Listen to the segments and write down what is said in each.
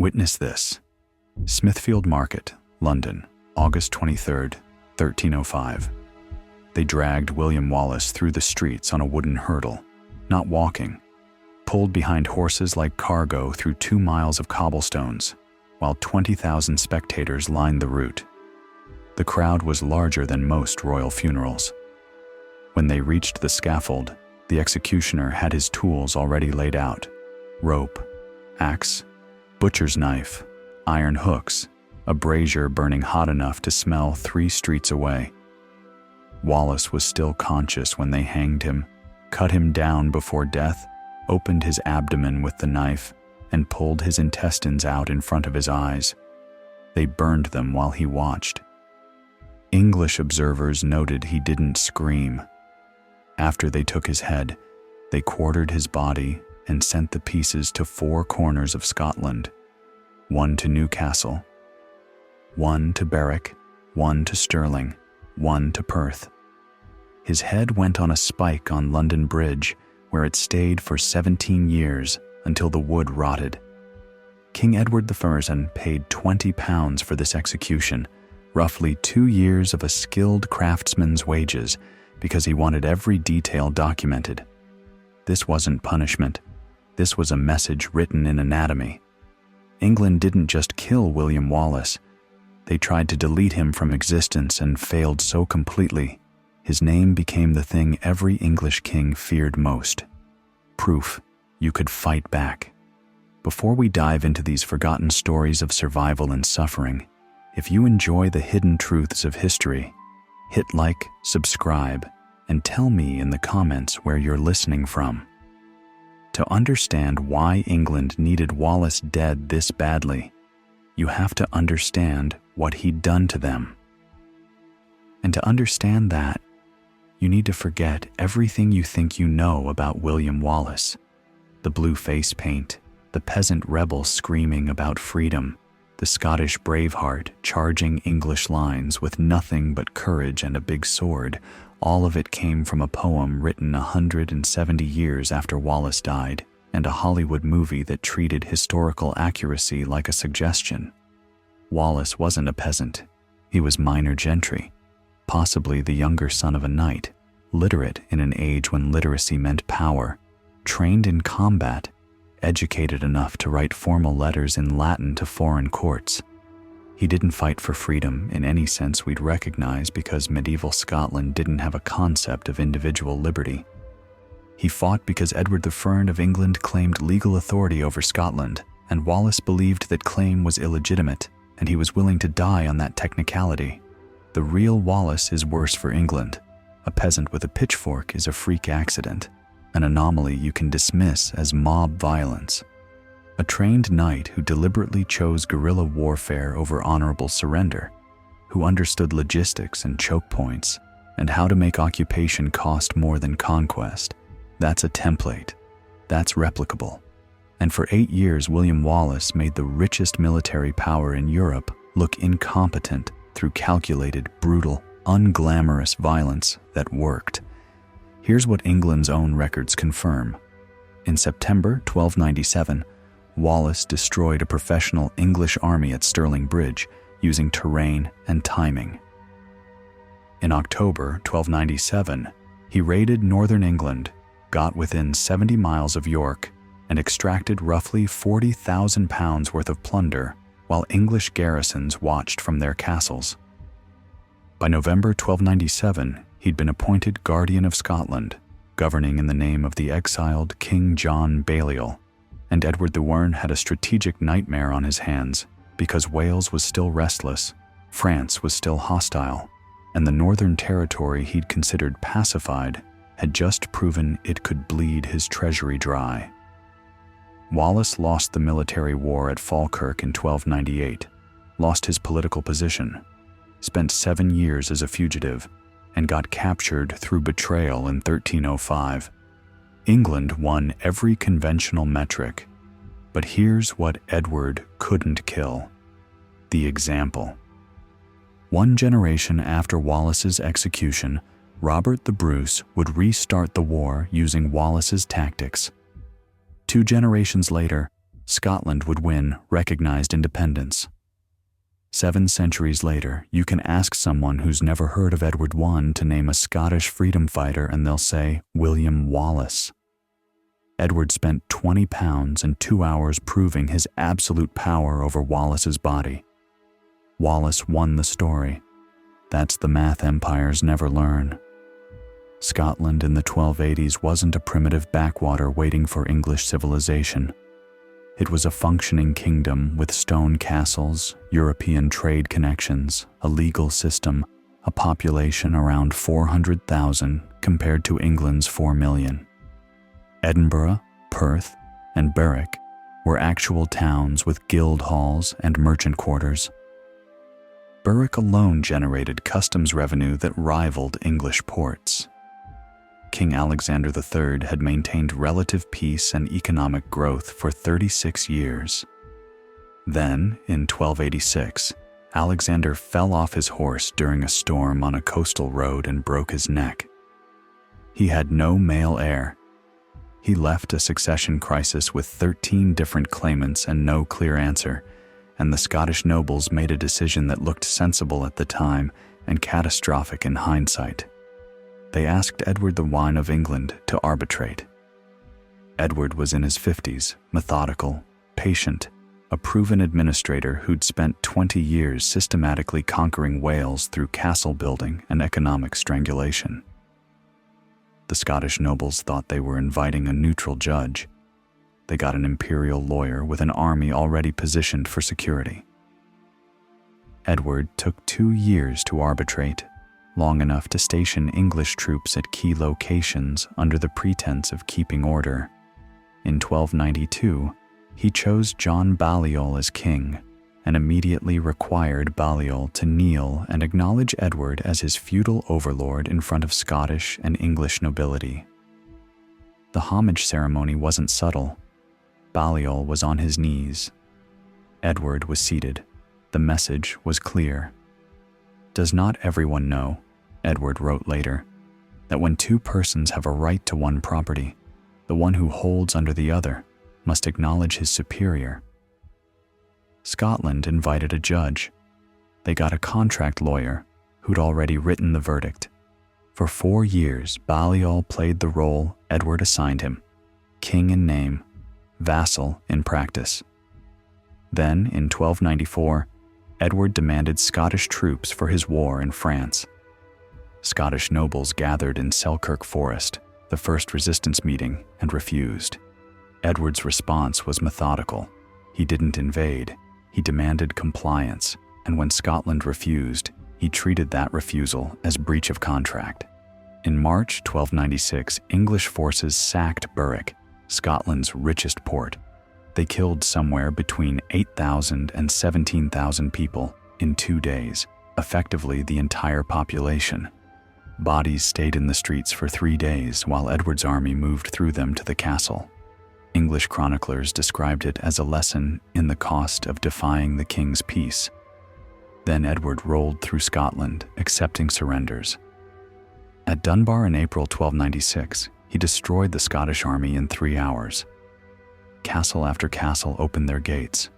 Witness this. Smithfield Market, London, August 23, 1305. They dragged William Wallace through the streets on a wooden hurdle, not walking, pulled behind horses like cargo through 2 miles of cobblestones, while 20,000 spectators lined the route. The crowd was larger than most royal funerals. When they reached the scaffold, the executioner had his tools already laid out: rope, axe, butcher's knife, iron hooks, a brazier burning hot enough to smell 3 streets away. Wallace was still conscious when they hanged him, cut him down before death, opened his abdomen with the knife, and pulled his intestines out in front of his eyes. They burned them while he watched. English observers noted he didn't scream. After they took his head, they quartered his body and sent the pieces to 4 corners of Scotland: 1 to Newcastle, 1 to Berwick, 1 to Stirling, 1 to Perth. His head went on a spike on London Bridge, where it stayed for 17 years until the wood rotted. King Edward I paid £20 for this execution, roughly 2 years of a skilled craftsman's wages, because he wanted every detail documented. This wasn't punishment. This was a message written in anatomy. England didn't just kill William Wallace. They tried to delete him from existence and failed so completely, his name became the thing every English king feared most. Proof you could fight back. Before we dive into these forgotten stories of survival and suffering, if you enjoy the hidden truths of history, hit like, subscribe, and tell me in the comments where you're listening from. To understand why England needed Wallace dead this badly, you have to understand what he'd done to them. And to understand that, you need to forget everything you think you know about William Wallace: the blue face paint, the peasant rebel screaming about freedom, the Scottish Braveheart charging English lines with nothing but courage and a big sword. All of it came from a poem written 170 years after Wallace died, and a Hollywood movie that treated historical accuracy like a suggestion. Wallace wasn't a peasant. He was minor gentry, possibly the younger son of a knight, literate in an age when literacy meant power, trained in combat, educated enough to write formal letters in Latin to foreign courts. He didn't fight for freedom in any sense we'd recognize, because medieval Scotland didn't have a concept of individual liberty. He fought because Edward I of England claimed legal authority over Scotland, and Wallace believed that claim was illegitimate, and he was willing to die on that technicality. The real Wallace is worse for England. A peasant with a pitchfork is a freak accident, an anomaly you can dismiss as mob violence. A trained knight who deliberately chose guerrilla warfare over honorable surrender, who understood logistics and choke points, and how to make occupation cost more than conquest. That's a template. That's replicable. And for 8 years, William Wallace made the richest military power in Europe look incompetent through calculated, brutal, unglamorous violence that worked. Here's what England's own records confirm. In September 1297, Wallace destroyed a professional English army at Stirling Bridge using terrain and timing. In October 1297, he raided northern England, got within 70 miles of York, and extracted roughly £40,000 worth of plunder while English garrisons watched from their castles. By November 1297, he'd been appointed Guardian of Scotland, governing in the name of the exiled King John Balliol, and Edward I had a strategic nightmare on his hands because Wales was still restless, France was still hostile, and the Northern Territory he'd considered pacified had just proven it could bleed his treasury dry. Wallace lost the military war at Falkirk in 1298, lost his political position, spent 7 years as a fugitive, and got captured through betrayal in 1305. England won every conventional metric, but here's what Edward couldn't kill: the example. 1 generation after Wallace's execution, Robert the Bruce would restart the war using Wallace's tactics. 2 generations later, Scotland would win recognized independence. 7 centuries later, you can ask someone who's never heard of Edward I to name a Scottish freedom fighter and they'll say William Wallace. Edward spent 20 pounds and 2 hours proving his absolute power over Wallace's body. Wallace won the story. That's the math empires never learn. Scotland in the 1280s wasn't a primitive backwater waiting for English civilization. It was a functioning kingdom with stone castles, European trade connections, a legal system, a population around 400,000 compared to England's 4 million. Edinburgh, Perth, and Berwick were actual towns with guild halls and merchant quarters. Berwick alone generated customs revenue that rivaled English ports. King Alexander III had maintained relative peace and economic growth for 36 years. Then, in 1286, Alexander fell off his horse during a storm on a coastal road and broke his neck. He had no male heir. He left a succession crisis with 13 different claimants and no clear answer, and the Scottish nobles made a decision that looked sensible at the time and catastrophic in hindsight. They asked Edward I of England to arbitrate. Edward was in his 50s, methodical, patient, a proven administrator who'd spent 20 years systematically conquering Wales through castle building and economic strangulation. The Scottish nobles thought they were inviting a neutral judge. They got an imperial lawyer with an army already positioned for security. Edward took 2 years to arbitrate, long enough to station English troops at key locations under the pretense of keeping order. In 1292, he chose John Balliol as king and immediately required Balliol to kneel and acknowledge Edward as his feudal overlord in front of Scottish and English nobility. The homage ceremony wasn't subtle. Balliol was on his knees. Edward was seated. The message was clear. "Does not everyone know," Edward wrote later, "that when 2 persons have a right to one property, the one who holds under the other must acknowledge his superior?" Scotland invited a judge. They got a contract lawyer who'd already written the verdict. For 4 years, Balliol played the role Edward assigned him, king in name, vassal in practice. Then, in 1294, Edward demanded Scottish troops for his war in France. Scottish nobles gathered in Falkirk Forest, the first resistance meeting, and refused. Edward's response was methodical. He didn't invade. He demanded compliance, and when Scotland refused, he treated that refusal as breach of contract. In March 1296, English forces sacked Berwick, Scotland's richest port. They killed somewhere between 8,000 and 17,000 people in 2 days, effectively the entire population. Bodies stayed in the streets for 3 days while Edward's army moved through them to the castle. English chroniclers described it as a lesson in the cost of defying the king's peace. Then Edward rolled through Scotland, accepting surrenders. At Dunbar in April 1296, he destroyed the Scottish army in 3 hours. Castle after castle opened their gates.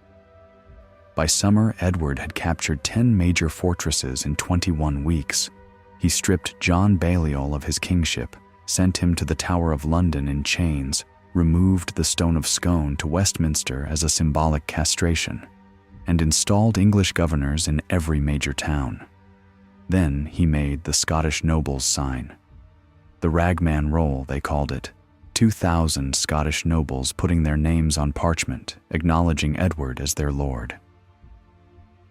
By summer, Edward had captured 10 major fortresses in 21 weeks. He stripped John Balliol of his kingship, sent him to the Tower of London in chains, removed the Stone of Scone to Westminster as a symbolic castration, and installed English governors in every major town. Then he made the Scottish nobles sign. The ragman roll, they called it. 2,000 Scottish nobles putting their names on parchment, acknowledging Edward as their lord.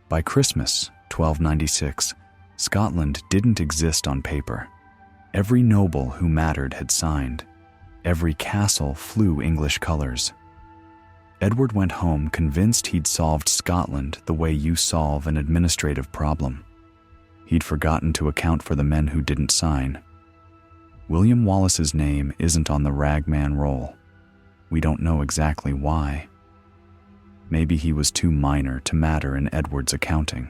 By Christmas, 1296, Scotland didn't exist on paper. Every noble who mattered had signed. Every castle flew English colors. Edward went home convinced he'd solved Scotland the way you solve an administrative problem. He'd forgotten to account for the men who didn't sign. William Wallace's name isn't on the ragman roll. We don't know exactly why. Maybe he was too minor to matter in Edward's accounting.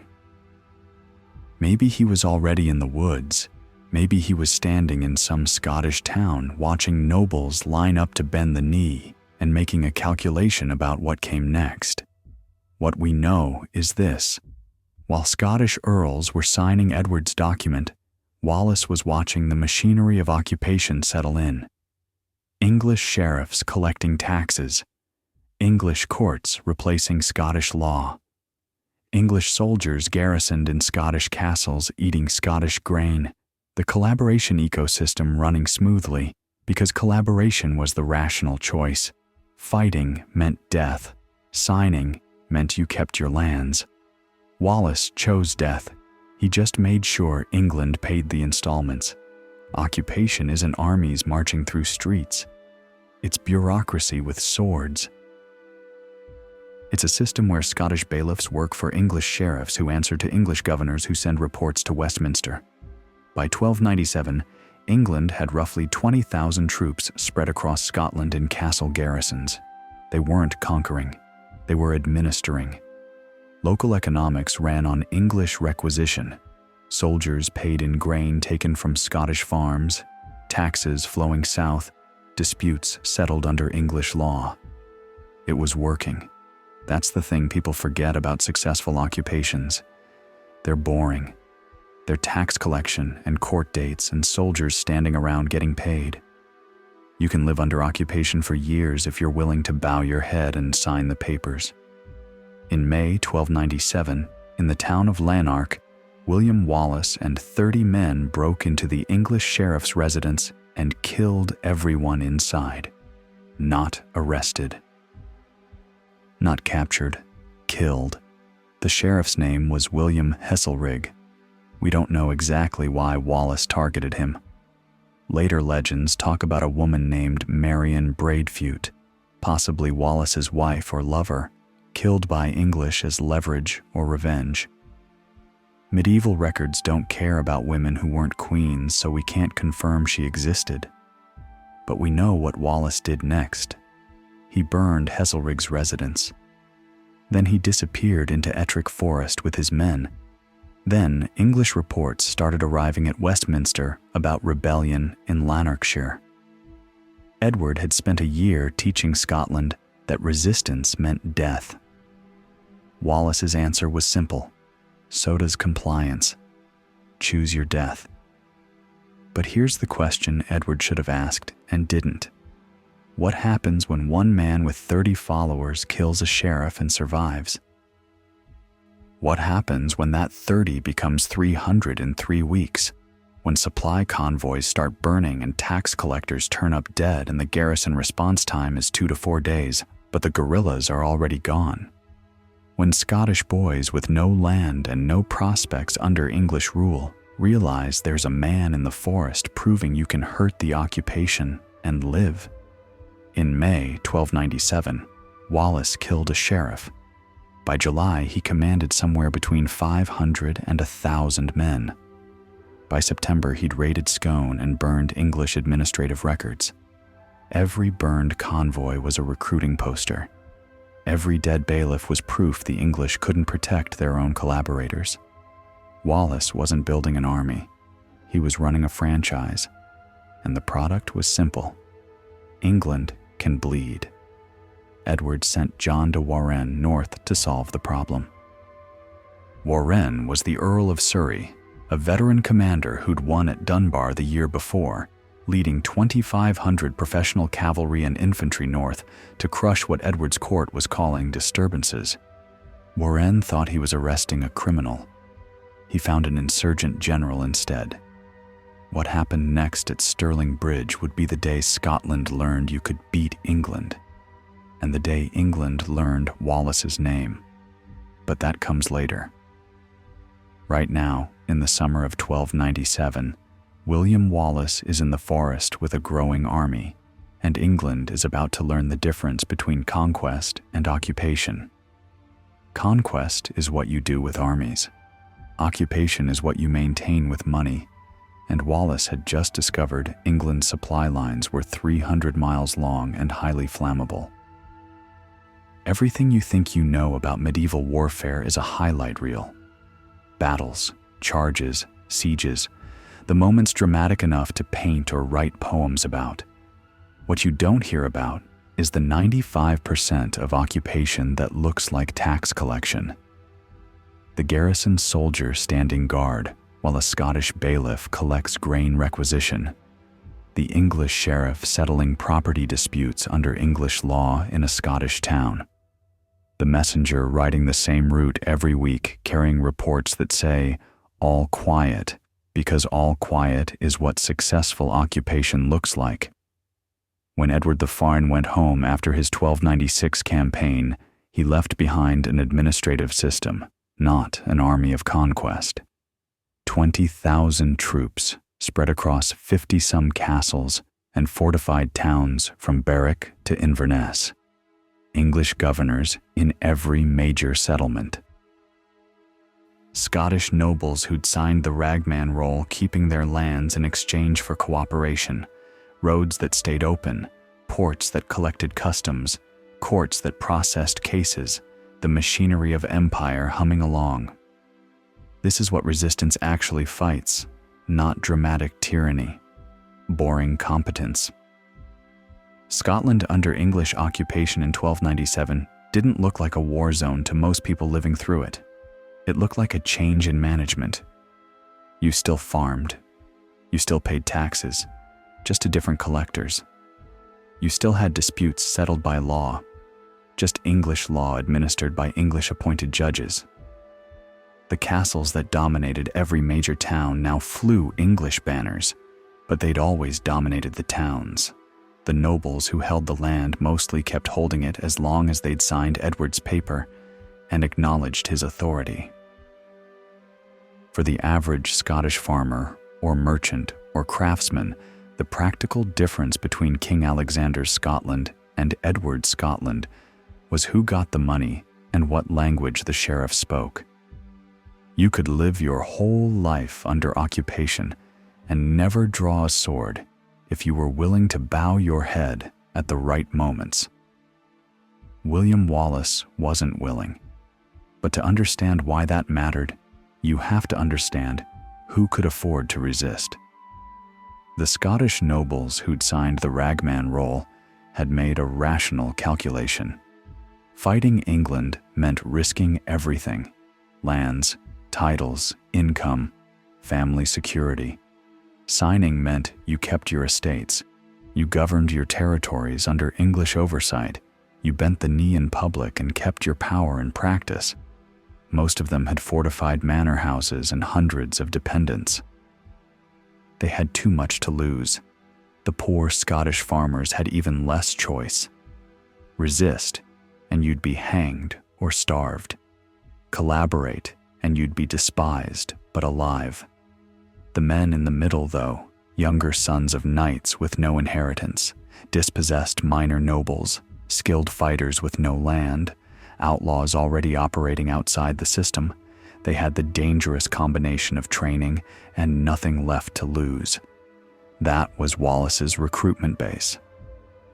Maybe he was already in the woods. Maybe he was standing in some Scottish town watching nobles line up to bend the knee and making a calculation about what came next. What we know is this: while Scottish earls were signing Edward's document, Wallace was watching the machinery of occupation settle in. English sheriffs collecting taxes, English courts replacing Scottish law, English soldiers garrisoned in Scottish castles eating Scottish grain, the collaboration ecosystem running smoothly because collaboration was the rational choice. Fighting meant death. Signing meant you kept your lands. Wallace chose death. He just made sure England paid the installments. Occupation isn't armies marching through streets. It's bureaucracy with swords. It's a system where Scottish bailiffs work for English sheriffs who answer to English governors who send reports to Westminster. By 1297, England had roughly 20,000 troops spread across Scotland in castle garrisons. They weren't conquering, they were administering. Local economics ran on English requisition. Soldiers paid in grain taken from Scottish farms, taxes flowing south, disputes settled under English law. It was working. That's the thing people forget about successful occupations. They're boring. They're tax collection and court dates and soldiers standing around getting paid. You can live under occupation for years if you're willing to bow your head and sign the papers. In May 1297, in the town of Lanark, William Wallace and 30 men broke into the English sheriff's residence and killed everyone inside. Not arrested. Not captured, killed. The sheriff's name was William Heselrigg. We don't know exactly why Wallace targeted him. Later legends talk about a woman named Marion Braidfute, possibly Wallace's wife or lover, killed by English as leverage or revenge. Medieval records don't care about women who weren't queens, so we can't confirm she existed. But we know what Wallace did next. He burned Heselrigg's residence. Then he disappeared into Ettrick Forest with his men. Then English reports started arriving at Westminster about rebellion in Lanarkshire. Edward had spent a year teaching Scotland that resistance meant death. Wallace's answer was simple. So does compliance. Choose your death. But here's the question Edward should have asked and didn't. What happens when one man with 30 followers kills a sheriff and survives? What happens when that 30 becomes 300 in 3 weeks? When supply convoys start burning and tax collectors turn up dead and the garrison response time is 2 to 4 days, but the guerrillas are already gone? When Scottish boys with no land and no prospects under English rule realize there's a man in the forest proving you can hurt the occupation and live? In May 1297, Wallace killed a sheriff. By July, he commanded somewhere between 500 and 1,000 men. By September, he'd raided Scone and burned English administrative records. Every burned convoy was a recruiting poster. Every dead bailiff was proof the English couldn't protect their own collaborators. Wallace wasn't building an army. He was running a franchise. And the product was simple. England can bleed. Edward sent John de Warenne north to solve the problem. Warenne was the Earl of Surrey, a veteran commander who'd won at Dunbar the year before, leading 2,500 professional cavalry and infantry north to crush what Edward's court was calling disturbances. Warenne thought he was arresting a criminal. He found an insurgent general instead. What happened next at Stirling Bridge would be the day Scotland learned you could beat England, and the day England learned Wallace's name. But that comes later. Right now, in the summer of 1297, William Wallace is in the forest with a growing army, and England is about to learn the difference between conquest and occupation. Conquest is what you do with armies. Occupation is what you maintain with money. And Wallace had just discovered England's supply lines were 300 miles long and highly flammable. Everything you think you know about medieval warfare is a highlight reel. Battles, charges, sieges, the moments dramatic enough to paint or write poems about. What you don't hear about is the 95% of occupation that looks like tax collection. The garrison soldier standing guard while a Scottish bailiff collects grain requisition. The English sheriff settling property disputes under English law in a Scottish town. The messenger riding the same route every week carrying reports that say, "All quiet," because all quiet is what successful occupation looks like. When Edward the Farn went home after his 1296 campaign, he left behind an administrative system, not an army of conquest. 20,000 troops spread across 50-some castles and fortified towns from Berwick to Inverness. English governors in every major settlement. Scottish nobles who'd signed the ragman roll keeping their lands in exchange for cooperation, roads that stayed open, ports that collected customs, courts that processed cases, the machinery of empire humming along. This is what resistance actually fights, not dramatic tyranny, boring competence. Scotland under English occupation in 1297 didn't look like a war zone to most people living through it. It looked like a change in management. You still farmed. You still paid taxes, just to different collectors. You still had disputes settled by law, just English law administered by English-appointed judges. The castles that dominated every major town now flew English banners, but they'd always dominated the towns. The nobles who held the land mostly kept holding it as long as they'd signed Edward's paper and acknowledged his authority. For the average Scottish farmer or merchant or craftsman, the practical difference between King Alexander's Scotland and Edward's Scotland was who got the money and what language the sheriff spoke. You could live your whole life under occupation and never draw a sword if you were willing to bow your head at the right moments. William Wallace wasn't willing. But to understand why that mattered, you have to understand who could afford to resist. The Scottish nobles who'd signed the ragman roll had made a rational calculation. Fighting England meant risking everything: lands, titles, income, family security. Signing meant you kept your estates. You governed your territories under English oversight. You bent the knee in public and kept your power in practice. Most of them had fortified manor houses and hundreds of dependents. They had too much to lose. The poor Scottish farmers had even less choice. Resist, and you'd be hanged or starved. Collaborate, and you'd be despised but alive. The men in the middle, though, younger sons of knights with no inheritance, dispossessed minor nobles, skilled fighters with no land, outlaws already operating outside the system, they had the dangerous combination of training and nothing left to lose. That was Wallace's recruitment base.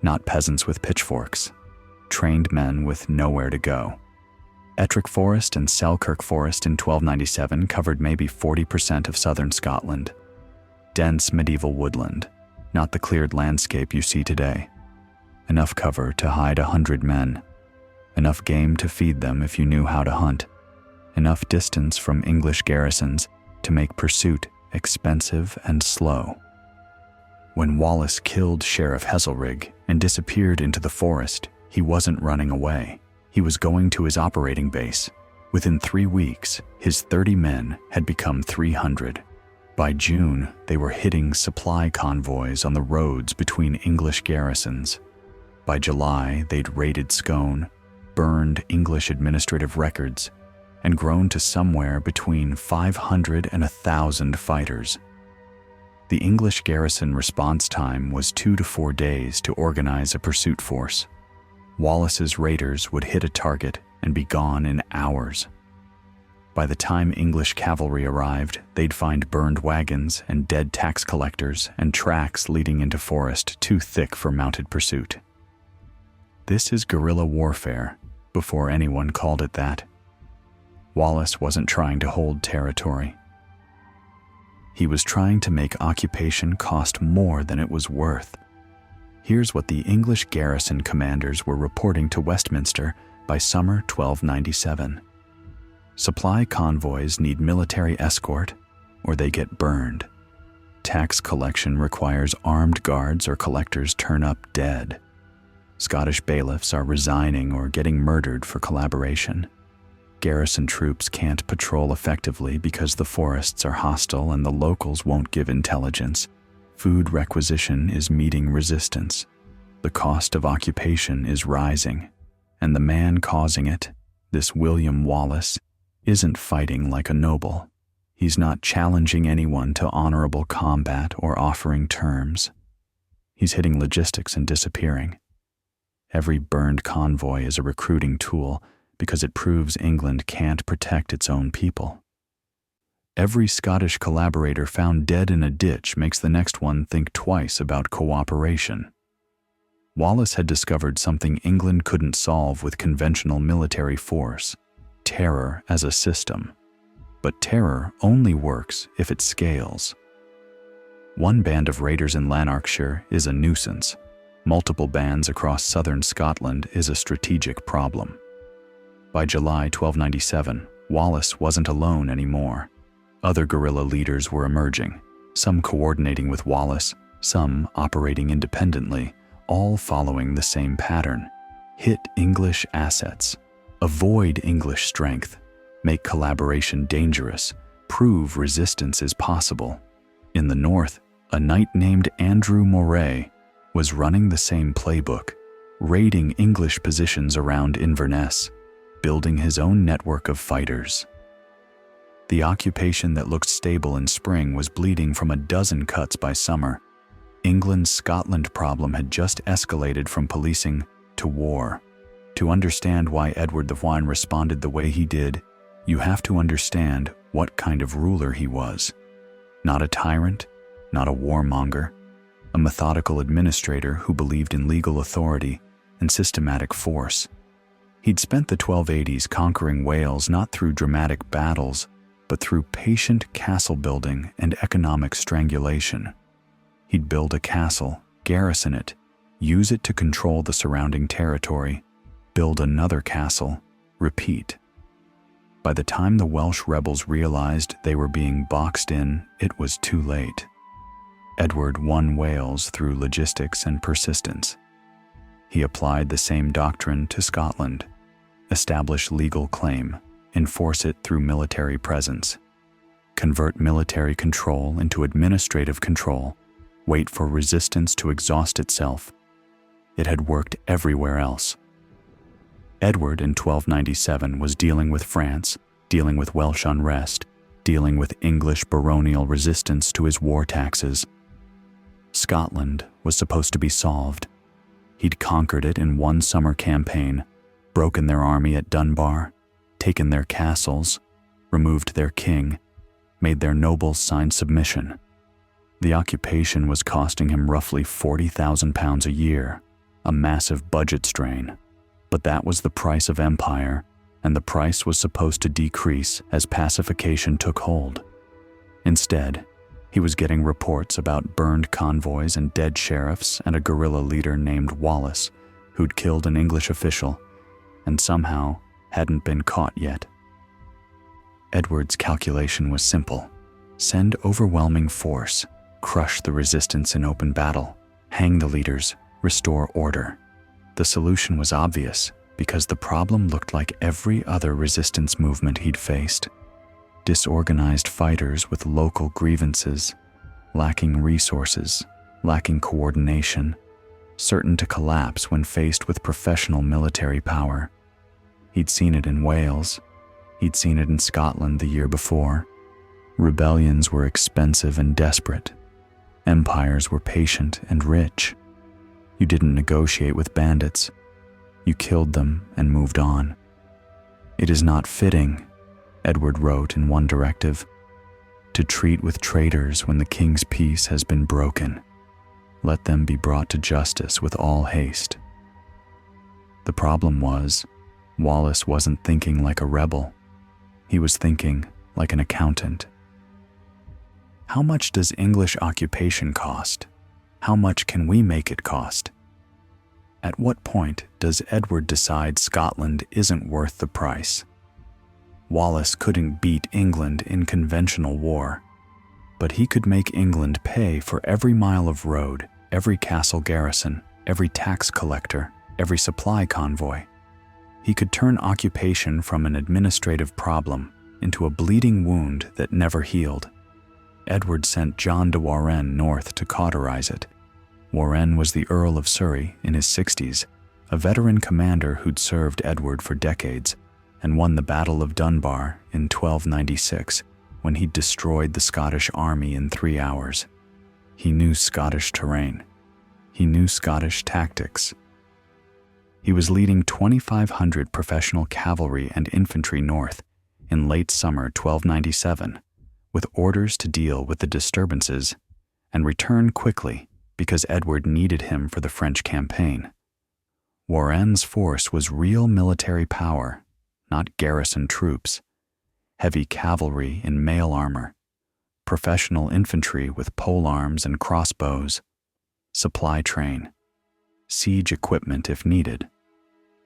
Not peasants with pitchforks, trained men with nowhere to go. Ettrick Forest and Selkirk Forest in 1297 covered maybe 40% of southern Scotland. Dense medieval woodland, not the cleared landscape you see today. Enough cover to hide 100 men. Enough game to feed them if you knew how to hunt. Enough distance from English garrisons to make pursuit expensive and slow. When Wallace killed Sheriff Heselrig and disappeared into the forest, he wasn't running away. He was going to his operating base. Within 3 weeks, his 30 men had become 300. By June, they were hitting supply convoys on the roads between English garrisons. By July, they'd raided Scone, burned English administrative records, and grown to somewhere between 500 and 1,000 fighters. The English garrison response time was 2 to 4 days to organize a pursuit force. Wallace's raiders would hit a target and be gone in hours. By the time English cavalry arrived, they'd find burned wagons and dead tax collectors and tracks leading into forest too thick for mounted pursuit. This is guerrilla warfare, before anyone called it that. Wallace wasn't trying to hold territory. He was trying to make occupation cost more than it was worth. Here's what the English garrison commanders were reporting to Westminster by summer 1297. Supply convoys need military escort, or they get burned. Tax collection requires armed guards or collectors turn up dead. Scottish bailiffs are resigning or getting murdered for collaboration. Garrison troops can't patrol effectively because the forests are hostile and the locals won't give intelligence. Food requisition is meeting resistance. The cost of occupation is rising, and the man causing it, this William Wallace, isn't fighting like a noble. He's not challenging anyone to honorable combat or offering terms. He's hitting logistics and disappearing. Every burned convoy is a recruiting tool because it proves England can't protect its own people. Every Scottish collaborator found dead in a ditch makes the next one think twice about cooperation. Wallace had discovered something England couldn't solve with conventional military force: terror as a system. But terror only works if it scales. One band of raiders in Lanarkshire is a nuisance. Multiple bands across southern Scotland is a strategic problem. By July 1297, Wallace wasn't alone anymore. Other guerrilla leaders were emerging, some coordinating with Wallace, some operating independently, all following the same pattern: hit English assets, avoid English strength, make collaboration dangerous, prove resistance is possible. In the north, a knight named Andrew Moray was running the same playbook, raiding English positions around Inverness, building his own network of fighters. The occupation that looked stable in spring was bleeding from a dozen cuts by summer. England's Scotland problem had just escalated from policing to war. To understand why Edward the White responded the way he did, you have to understand what kind of ruler he was. Not a tyrant, not a warmonger, a methodical administrator who believed in legal authority and systematic force. He'd spent the 1280s conquering Wales not through dramatic battles, but through patient castle building and economic strangulation. He'd build a castle, garrison it, use it to control the surrounding territory, build another castle, repeat. By the time the Welsh rebels realized they were being boxed in, it was too late. Edward won Wales through logistics and persistence. He applied the same doctrine to Scotland: establish legal claim, enforce it through military presence, convert military control into administrative control, wait for resistance to exhaust itself. It had worked everywhere else. Edward in 1297 was dealing with France, dealing with Welsh unrest, dealing with English baronial resistance to his war taxes. Scotland was supposed to be solved. He'd conquered it in one summer campaign, broken their army at Dunbar, taken their castles, removed their king, made their nobles sign submission. The occupation was costing him roughly £40,000 a year, a massive budget strain. But that was the price of empire, and the price was supposed to decrease as pacification took hold. Instead, he was getting reports about burned convoys and dead sheriffs and a guerrilla leader named Wallace, who'd killed an English official and somehow hadn't been caught yet. Edward's calculation was simple: send overwhelming force, crush the resistance in open battle, hang the leaders, restore order. The solution was obvious because the problem looked like every other resistance movement he'd faced: disorganized fighters with local grievances, lacking resources, lacking coordination, certain to collapse when faced with professional military power. He'd seen it in Wales. He'd seen it in Scotland the year before. Rebellions were expensive and desperate. Empires were patient and rich. You didn't negotiate with bandits. You killed them and moved on. It is not fitting, Edward wrote in one directive, to treat with traitors when the king's peace has been broken. Let them be brought to justice with all haste. The problem was, Wallace wasn't thinking like a rebel. He was thinking like an accountant. How much does English occupation cost? How much can we make it cost? At what point does Edward decide Scotland isn't worth the price? Wallace couldn't beat England in conventional war, but he could make England pay for every mile of road, every castle garrison, every tax collector, every supply convoy. He could turn occupation from an administrative problem into a bleeding wound that never healed. Edward sent John de Warenne north to cauterize it. Warenne was the Earl of Surrey in his 60s, a veteran commander who'd served Edward for decades and won the Battle of Dunbar in 1296 when he destroyed the Scottish army in 3 hours. He knew Scottish terrain. He knew Scottish tactics. He was leading 2,500 professional cavalry and infantry north in late summer 1297, with orders to deal with the disturbances and return quickly because Edward needed him for the French campaign. Warenne's force was real military power, not garrison troops, heavy cavalry in mail armor, professional infantry with polearms and crossbows, supply train, siege equipment if needed,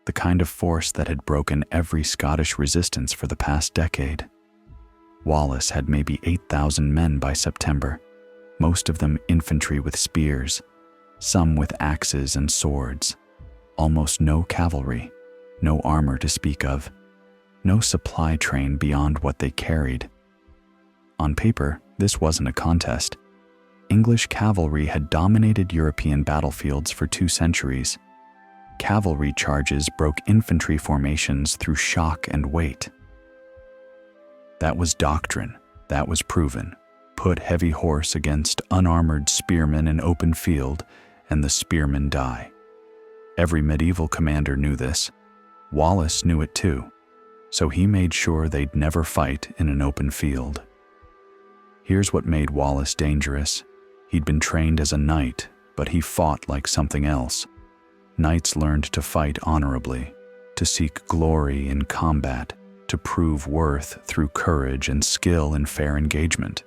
the kind of force that had broken every Scottish resistance for the past decade. Wallace had maybe 8,000 men by September, most of them infantry with spears, some with axes and swords, almost no cavalry, no armor to speak of, no supply train beyond what they carried. On paper, this wasn't a contest. English cavalry had dominated European battlefields for 2 centuries. Cavalry charges broke infantry formations through shock and weight. That was doctrine. That was proven. Put heavy horse against unarmored spearmen in open field, and the spearmen die. Every medieval commander knew this. Wallace knew it too, so he made sure they'd never fight in an open field. Here's what made Wallace dangerous. He'd been trained as a knight, but he fought like something else. Knights learned to fight honorably, to seek glory in combat, to prove worth through courage and skill in fair engagement.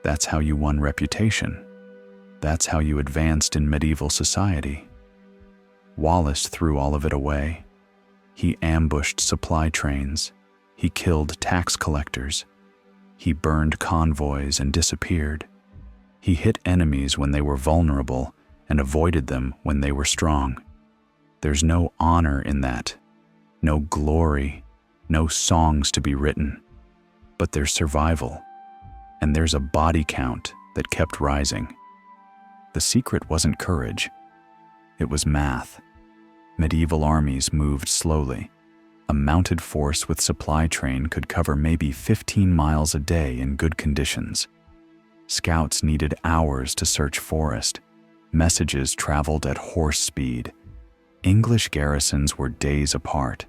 That's how you won reputation. That's how you advanced in medieval society. Wallace threw all of it away. He ambushed supply trains. He killed tax collectors. He burned convoys and disappeared. He hit enemies when they were vulnerable and avoided them when they were strong. There's no honor in that, no glory, no songs to be written, but there's survival, and there's a body count that kept rising. The secret wasn't courage, it was math. Medieval armies moved slowly. A mounted force with supply train could cover maybe 15 miles a day in good conditions. Scouts needed hours to search forest. Messages traveled at horse speed. English garrisons were days apart.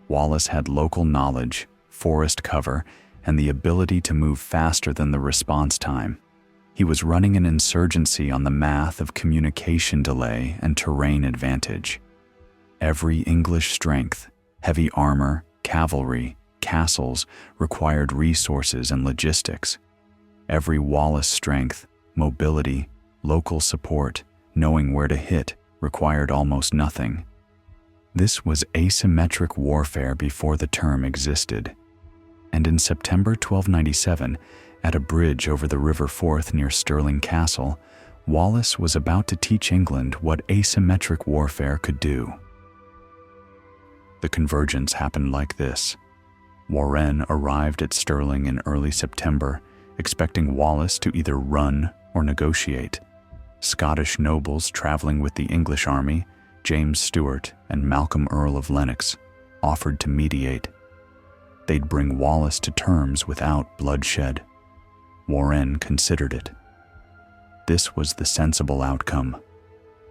Wallace had local knowledge, forest cover, and the ability to move faster than the response time. He was running an insurgency on the math of communication delay and terrain advantage. Every English strength, heavy armor, cavalry, castles required resources and logistics. Every Wallace strength, mobility, local support, knowing where to hit, required almost nothing. This was asymmetric warfare before the term existed. And in September 1297, at a bridge over the River Forth near Stirling Castle, Wallace was about to teach England what asymmetric warfare could do. The convergence happened like this. Warenne arrived at Stirling in early September, expecting Wallace to either run or negotiate. Scottish nobles traveling with the English army, James Stuart and Malcolm Earl of Lennox, offered to mediate. They'd bring Wallace to terms without bloodshed. Warenne considered it. This was the sensible outcome.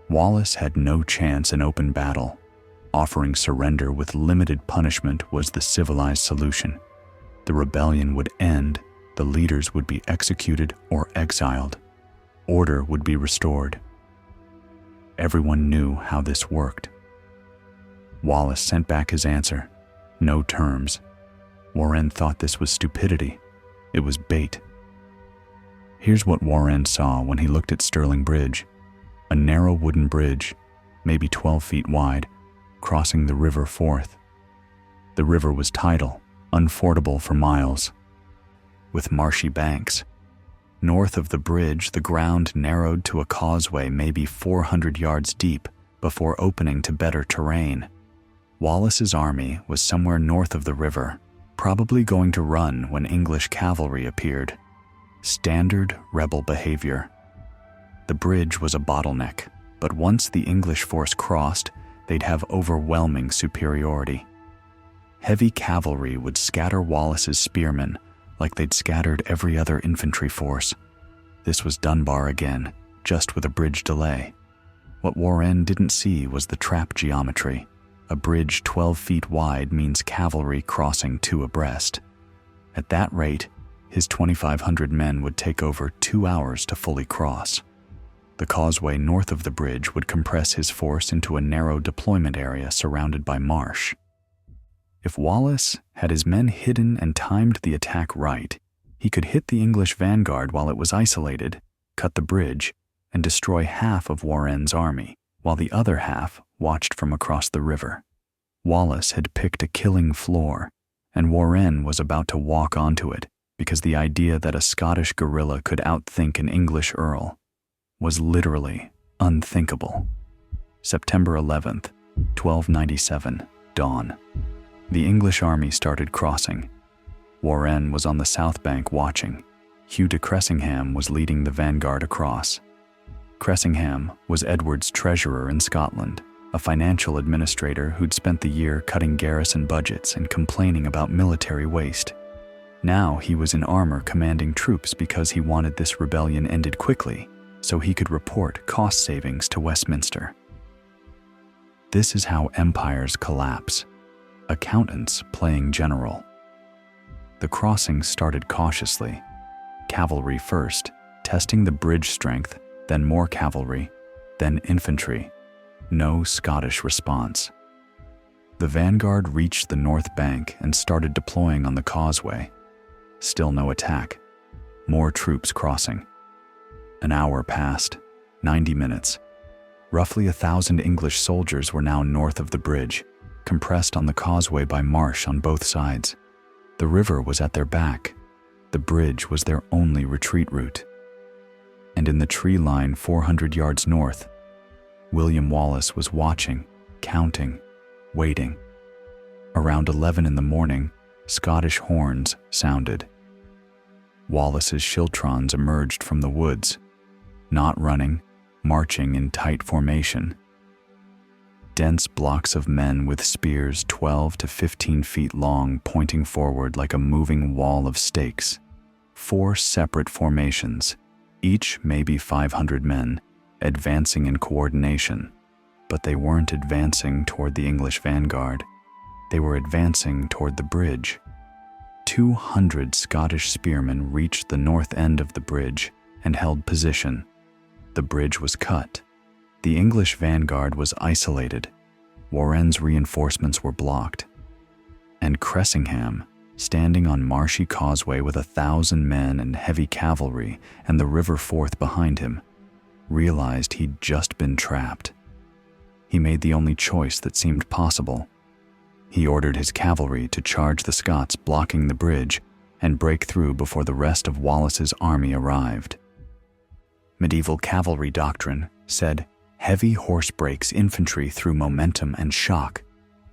Wallace had no chance in open battle. Offering surrender with limited punishment was the civilized solution. The rebellion would end, the leaders would be executed or exiled. Order would be restored. Everyone knew how this worked. Wallace sent back his answer: no terms. Warenne thought this was stupidity. It was bait. Here's what Warenne saw when he looked at Stirling Bridge: a narrow wooden bridge, maybe 12 feet wide, crossing the River Forth. The river was tidal, unfordable for miles, with marshy banks. North of the bridge, the ground narrowed to a causeway maybe 400 yards deep before opening to better terrain. Wallace's army was somewhere north of the river, probably going to run when English cavalry appeared. Standard rebel behavior. The bridge was a bottleneck, but once the English force crossed, they'd have overwhelming superiority. Heavy cavalry would scatter Wallace's spearmen like they'd scattered every other infantry force. This was Dunbar again, just with a bridge delay. What Warren didn't see was the trap geometry. A bridge 12 feet wide means cavalry crossing two abreast. At that rate, his 2,500 men would take over 2 hours to fully cross. The causeway north of the bridge would compress his force into a narrow deployment area surrounded by marsh. If Wallace had his men hidden and timed the attack right, he could hit the English vanguard while it was isolated, cut the bridge, and destroy half of Warren's army, while the other half watched from across the river. Wallace had picked a killing floor, and Warren was about to walk onto it because the idea that a Scottish guerrilla could outthink an English earl was literally unthinkable. September 11th, 1297, dawn. The English army started crossing. Warren was on the south bank watching. Hugh de Cressingham was leading the vanguard across. Cressingham was Edward's treasurer in Scotland, a financial administrator who'd spent the year cutting garrison budgets and complaining about military waste. Now he was in armor commanding troops because he wanted this rebellion ended quickly, so he could report cost savings to Westminster. This is how empires collapse. Accountants playing general. The crossing started cautiously. Cavalry first, testing the bridge strength, then more cavalry, then infantry. No Scottish response. The vanguard reached the north bank and started deploying on the causeway. Still no attack. More troops crossing. An hour passed, 90 minutes. Roughly 1,000 English soldiers were now north of the bridge, compressed on the causeway by marsh on both sides. The river was at their back. The bridge was their only retreat route. And in the tree line 400 yards north, William Wallace was watching, counting, waiting. Around 11 in the morning, Scottish horns sounded. Wallace's schiltrons emerged from the woods, not running, marching in tight formation. Dense blocks of men with spears 12 to 15 feet long pointing forward like a moving wall of stakes. 4 separate formations, each maybe 500 men, advancing in coordination. But they weren't advancing toward the English vanguard. They were advancing toward the bridge. 200 Scottish spearmen reached the north end of the bridge and held position. The bridge was cut. The English vanguard was isolated. Warren's reinforcements were blocked. And Cressingham, standing on marshy causeway with 1,000 men and heavy cavalry and the River Forth behind him, realized he'd just been trapped. He made the only choice that seemed possible. He ordered his cavalry to charge the Scots blocking the bridge and break through before the rest of Wallace's army arrived. Medieval cavalry doctrine said, heavy horse breaks infantry through momentum and shock.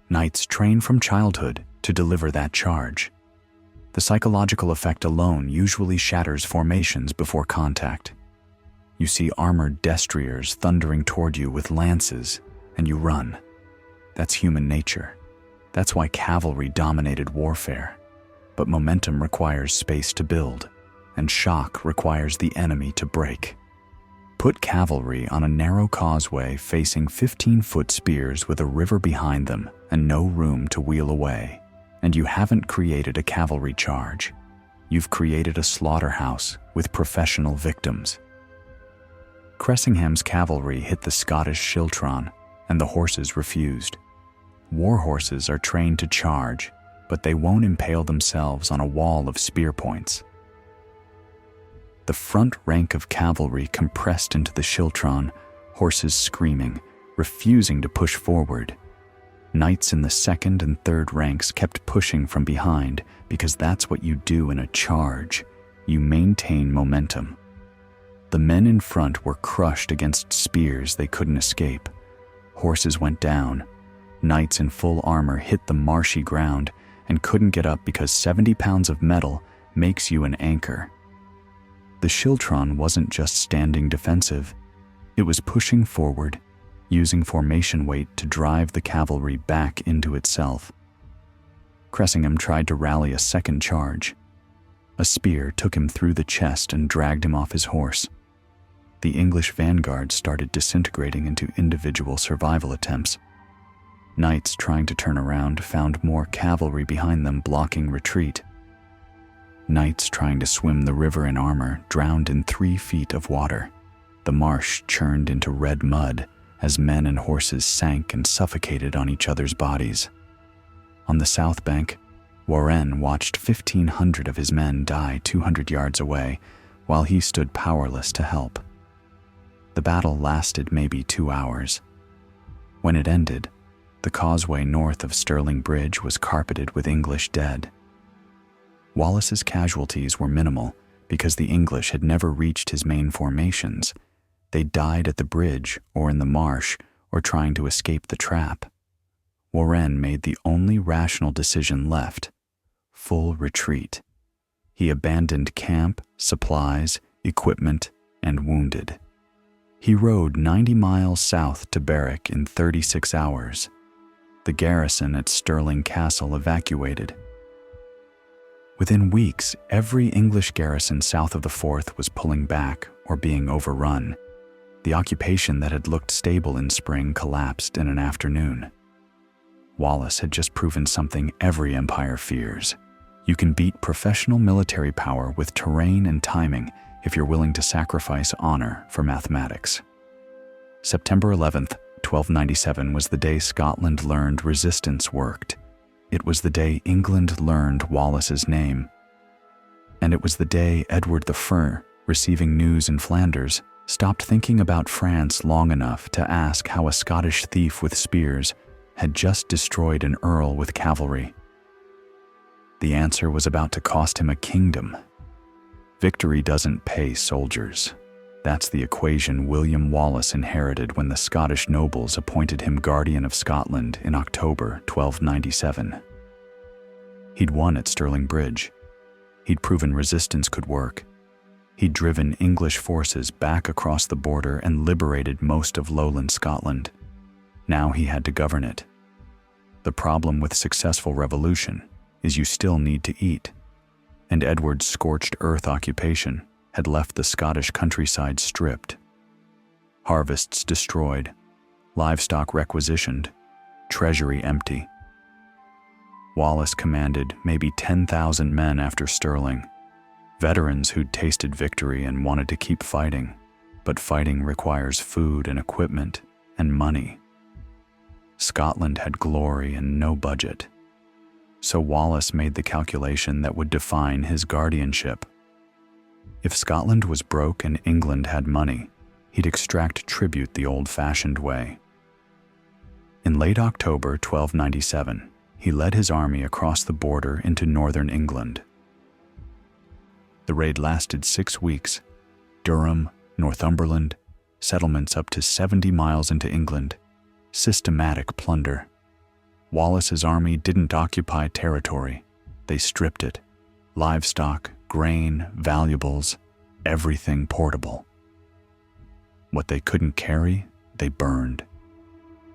Knights train from childhood to deliver that charge. The psychological effect alone usually shatters formations before contact. You see armored destriers thundering toward you with lances, and you run. That's human nature. That's why cavalry dominated warfare. But momentum requires space to build, and shock requires the enemy to break. Put cavalry on a narrow causeway facing 15-foot spears with a river behind them and no room to wheel away, and you haven't created a cavalry charge. You've created a slaughterhouse with professional victims. Cressingham's cavalry hit the Scottish schiltron, and the horses refused. War horses are trained to charge, but they won't impale themselves on a wall of spear points. The front rank of cavalry compressed into the schiltron, horses screaming, refusing to push forward. Knights in the second and third ranks kept pushing from behind because that's what you do in a charge. You maintain momentum. The men in front were crushed against spears they couldn't escape. Horses went down. Knights in full armor hit the marshy ground and couldn't get up because 70 pounds of metal makes you an anchor. The Schiltron wasn't just standing defensive. It was pushing forward, using formation weight to drive the cavalry back into itself. Cressingham tried to rally a second charge. A spear took him through the chest and dragged him off his horse. The English vanguard started disintegrating into individual survival attempts. Knights trying to turn around found more cavalry behind them blocking retreat. Knights trying to swim the river in armor drowned in 3 feet of water. The marsh churned into red mud as men and horses sank and suffocated on each other's bodies. On the south bank, Warren watched 1,500 of his men die 200 yards away while he stood powerless to help. The battle lasted maybe 2 hours. When it ended, the causeway north of Stirling Bridge was carpeted with English dead. Wallace's casualties were minimal because the English had never reached his main formations. They died at the bridge or in the marsh or trying to escape the trap. Warren made the only rational decision left: full retreat. He abandoned camp, supplies, equipment, and wounded. He rode 90 miles south to Berwick in 36 hours. The garrison at Stirling Castle evacuated. Within weeks, every English garrison south of the Forth was pulling back or being overrun. The occupation that had looked stable in spring collapsed in an afternoon. Wallace had just proven something every empire fears. You can beat professional military power with terrain and timing if you're willing to sacrifice honor for mathematics. September 11th, 1297 was the day Scotland learned resistance worked. It was the day England learned Wallace's name. And it was the day Edward the Fur, receiving news in Flanders, stopped thinking about France long enough to ask how a Scottish thief with spears had just destroyed an earl with cavalry. The answer was about to cost him a kingdom. Victory doesn't pay soldiers. That's the equation William Wallace inherited when the Scottish nobles appointed him Guardian of Scotland in October 1297. He'd won at Stirling Bridge. He'd proven resistance could work. He'd driven English forces back across the border and liberated most of lowland Scotland. Now he had to govern it. The problem with successful revolution is you still need to eat, and Edward's scorched earth occupation had left the Scottish countryside stripped. Harvests destroyed, livestock requisitioned, treasury empty. Wallace commanded maybe 10,000 men after Stirling, veterans who'd tasted victory and wanted to keep fighting, but fighting requires food and equipment and money. Scotland had glory and no budget, so Wallace made the calculation that would define his guardianship. If Scotland was broke and England had money, he'd extract tribute the old-fashioned way. In late October 1297, he led his army across the border into northern England. The raid lasted 6 weeks. Durham, Northumberland, settlements up to 70 miles into England, systematic plunder. Wallace's army didn't occupy territory, they stripped it. Livestock, grain, valuables, everything portable. What they couldn't carry, they burned.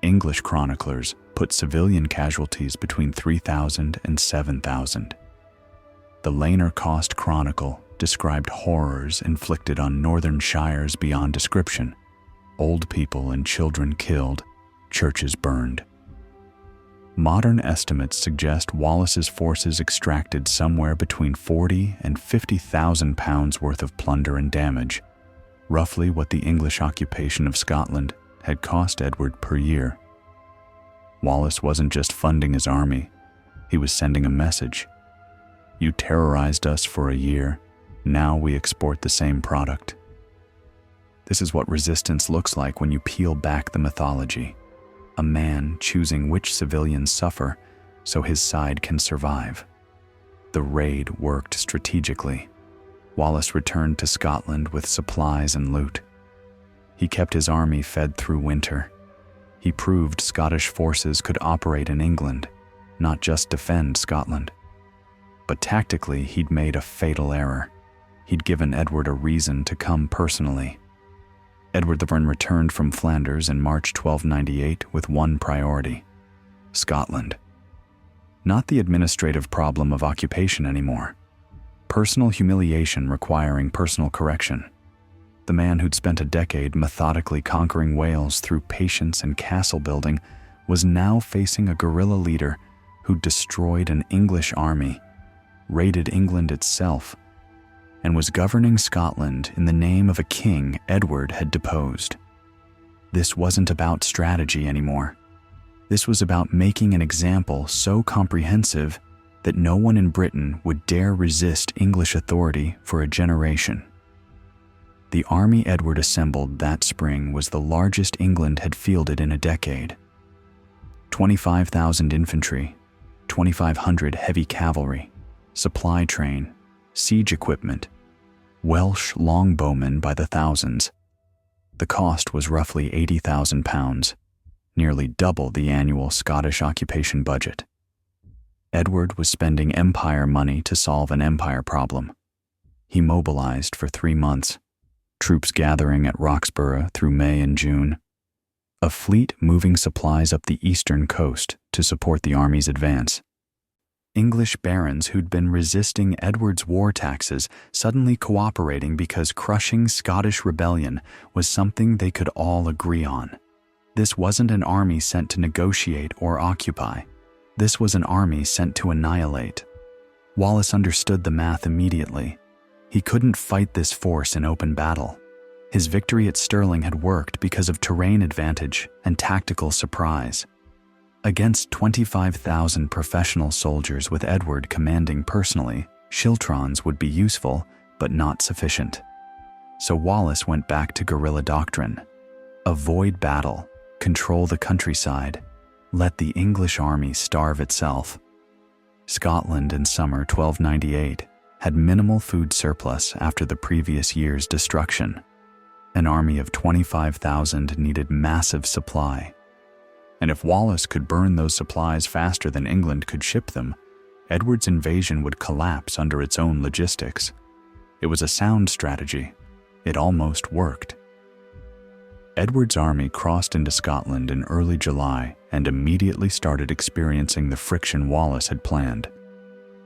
English chroniclers put civilian casualties between 3,000 and 7,000. The Laner Cost Chronicle described horrors inflicted on northern shires beyond description. Old people and children killed, churches burned. Modern estimates suggest Wallace's forces extracted somewhere between 40 and 50,000 pounds worth of plunder and damage, roughly what the English occupation of Scotland had cost Edward per year. Wallace wasn't just funding his army, he was sending a message. You terrorized us for a year, now we export the same product. This is what resistance looks like when you peel back the mythology. A man choosing which civilians suffer so his side can survive. The raid worked strategically. Wallace returned to Scotland with supplies and loot. He kept his army fed through winter. He proved Scottish forces could operate in England, not just defend Scotland. But tactically, he'd made a fatal error. He'd given Edward a reason to come personally. Edward I returned from Flanders in March 1298 with one priority: Scotland. Not the administrative problem of occupation anymore. Personal humiliation requiring personal correction. The man who'd spent a decade methodically conquering Wales through patience and castle building was now facing a guerrilla leader who'd destroyed an English army, raided England itself, and was governing Scotland in the name of a king Edward had deposed. This wasn't about strategy anymore. This was about making an example so comprehensive that no one in Britain would dare resist English authority for a generation. The army Edward assembled that spring was the largest England had fielded in a decade. 25,000 infantry, 2,500 heavy cavalry, supply train, siege equipment, Welsh longbowmen by the thousands. The cost was roughly £80,000, nearly double the annual Scottish occupation budget. Edward was spending empire money to solve an empire problem. He mobilized for 3 months, troops gathering at Roxburgh through May and June, a fleet moving supplies up the eastern coast to support the army's advance. English barons who'd been resisting Edward's war taxes suddenly cooperating because crushing Scottish rebellion was something they could all agree on. This wasn't an army sent to negotiate or occupy. This was an army sent to annihilate. Wallace understood the math immediately. He couldn't fight this force in open battle. His victory at Stirling had worked because of terrain advantage and tactical surprise. Against 25,000 professional soldiers with Edward commanding personally, schiltrons would be useful, but not sufficient. So Wallace went back to guerrilla doctrine. Avoid battle, control the countryside, let the English army starve itself. Scotland in summer 1298 had minimal food surplus after the previous year's destruction. An army of 25,000 needed massive supply. And if Wallace could burn those supplies faster than England could ship them, Edward's invasion would collapse under its own logistics. It was a sound strategy. It almost worked. Edward's army crossed into Scotland in early July and immediately started experiencing the friction Wallace had planned.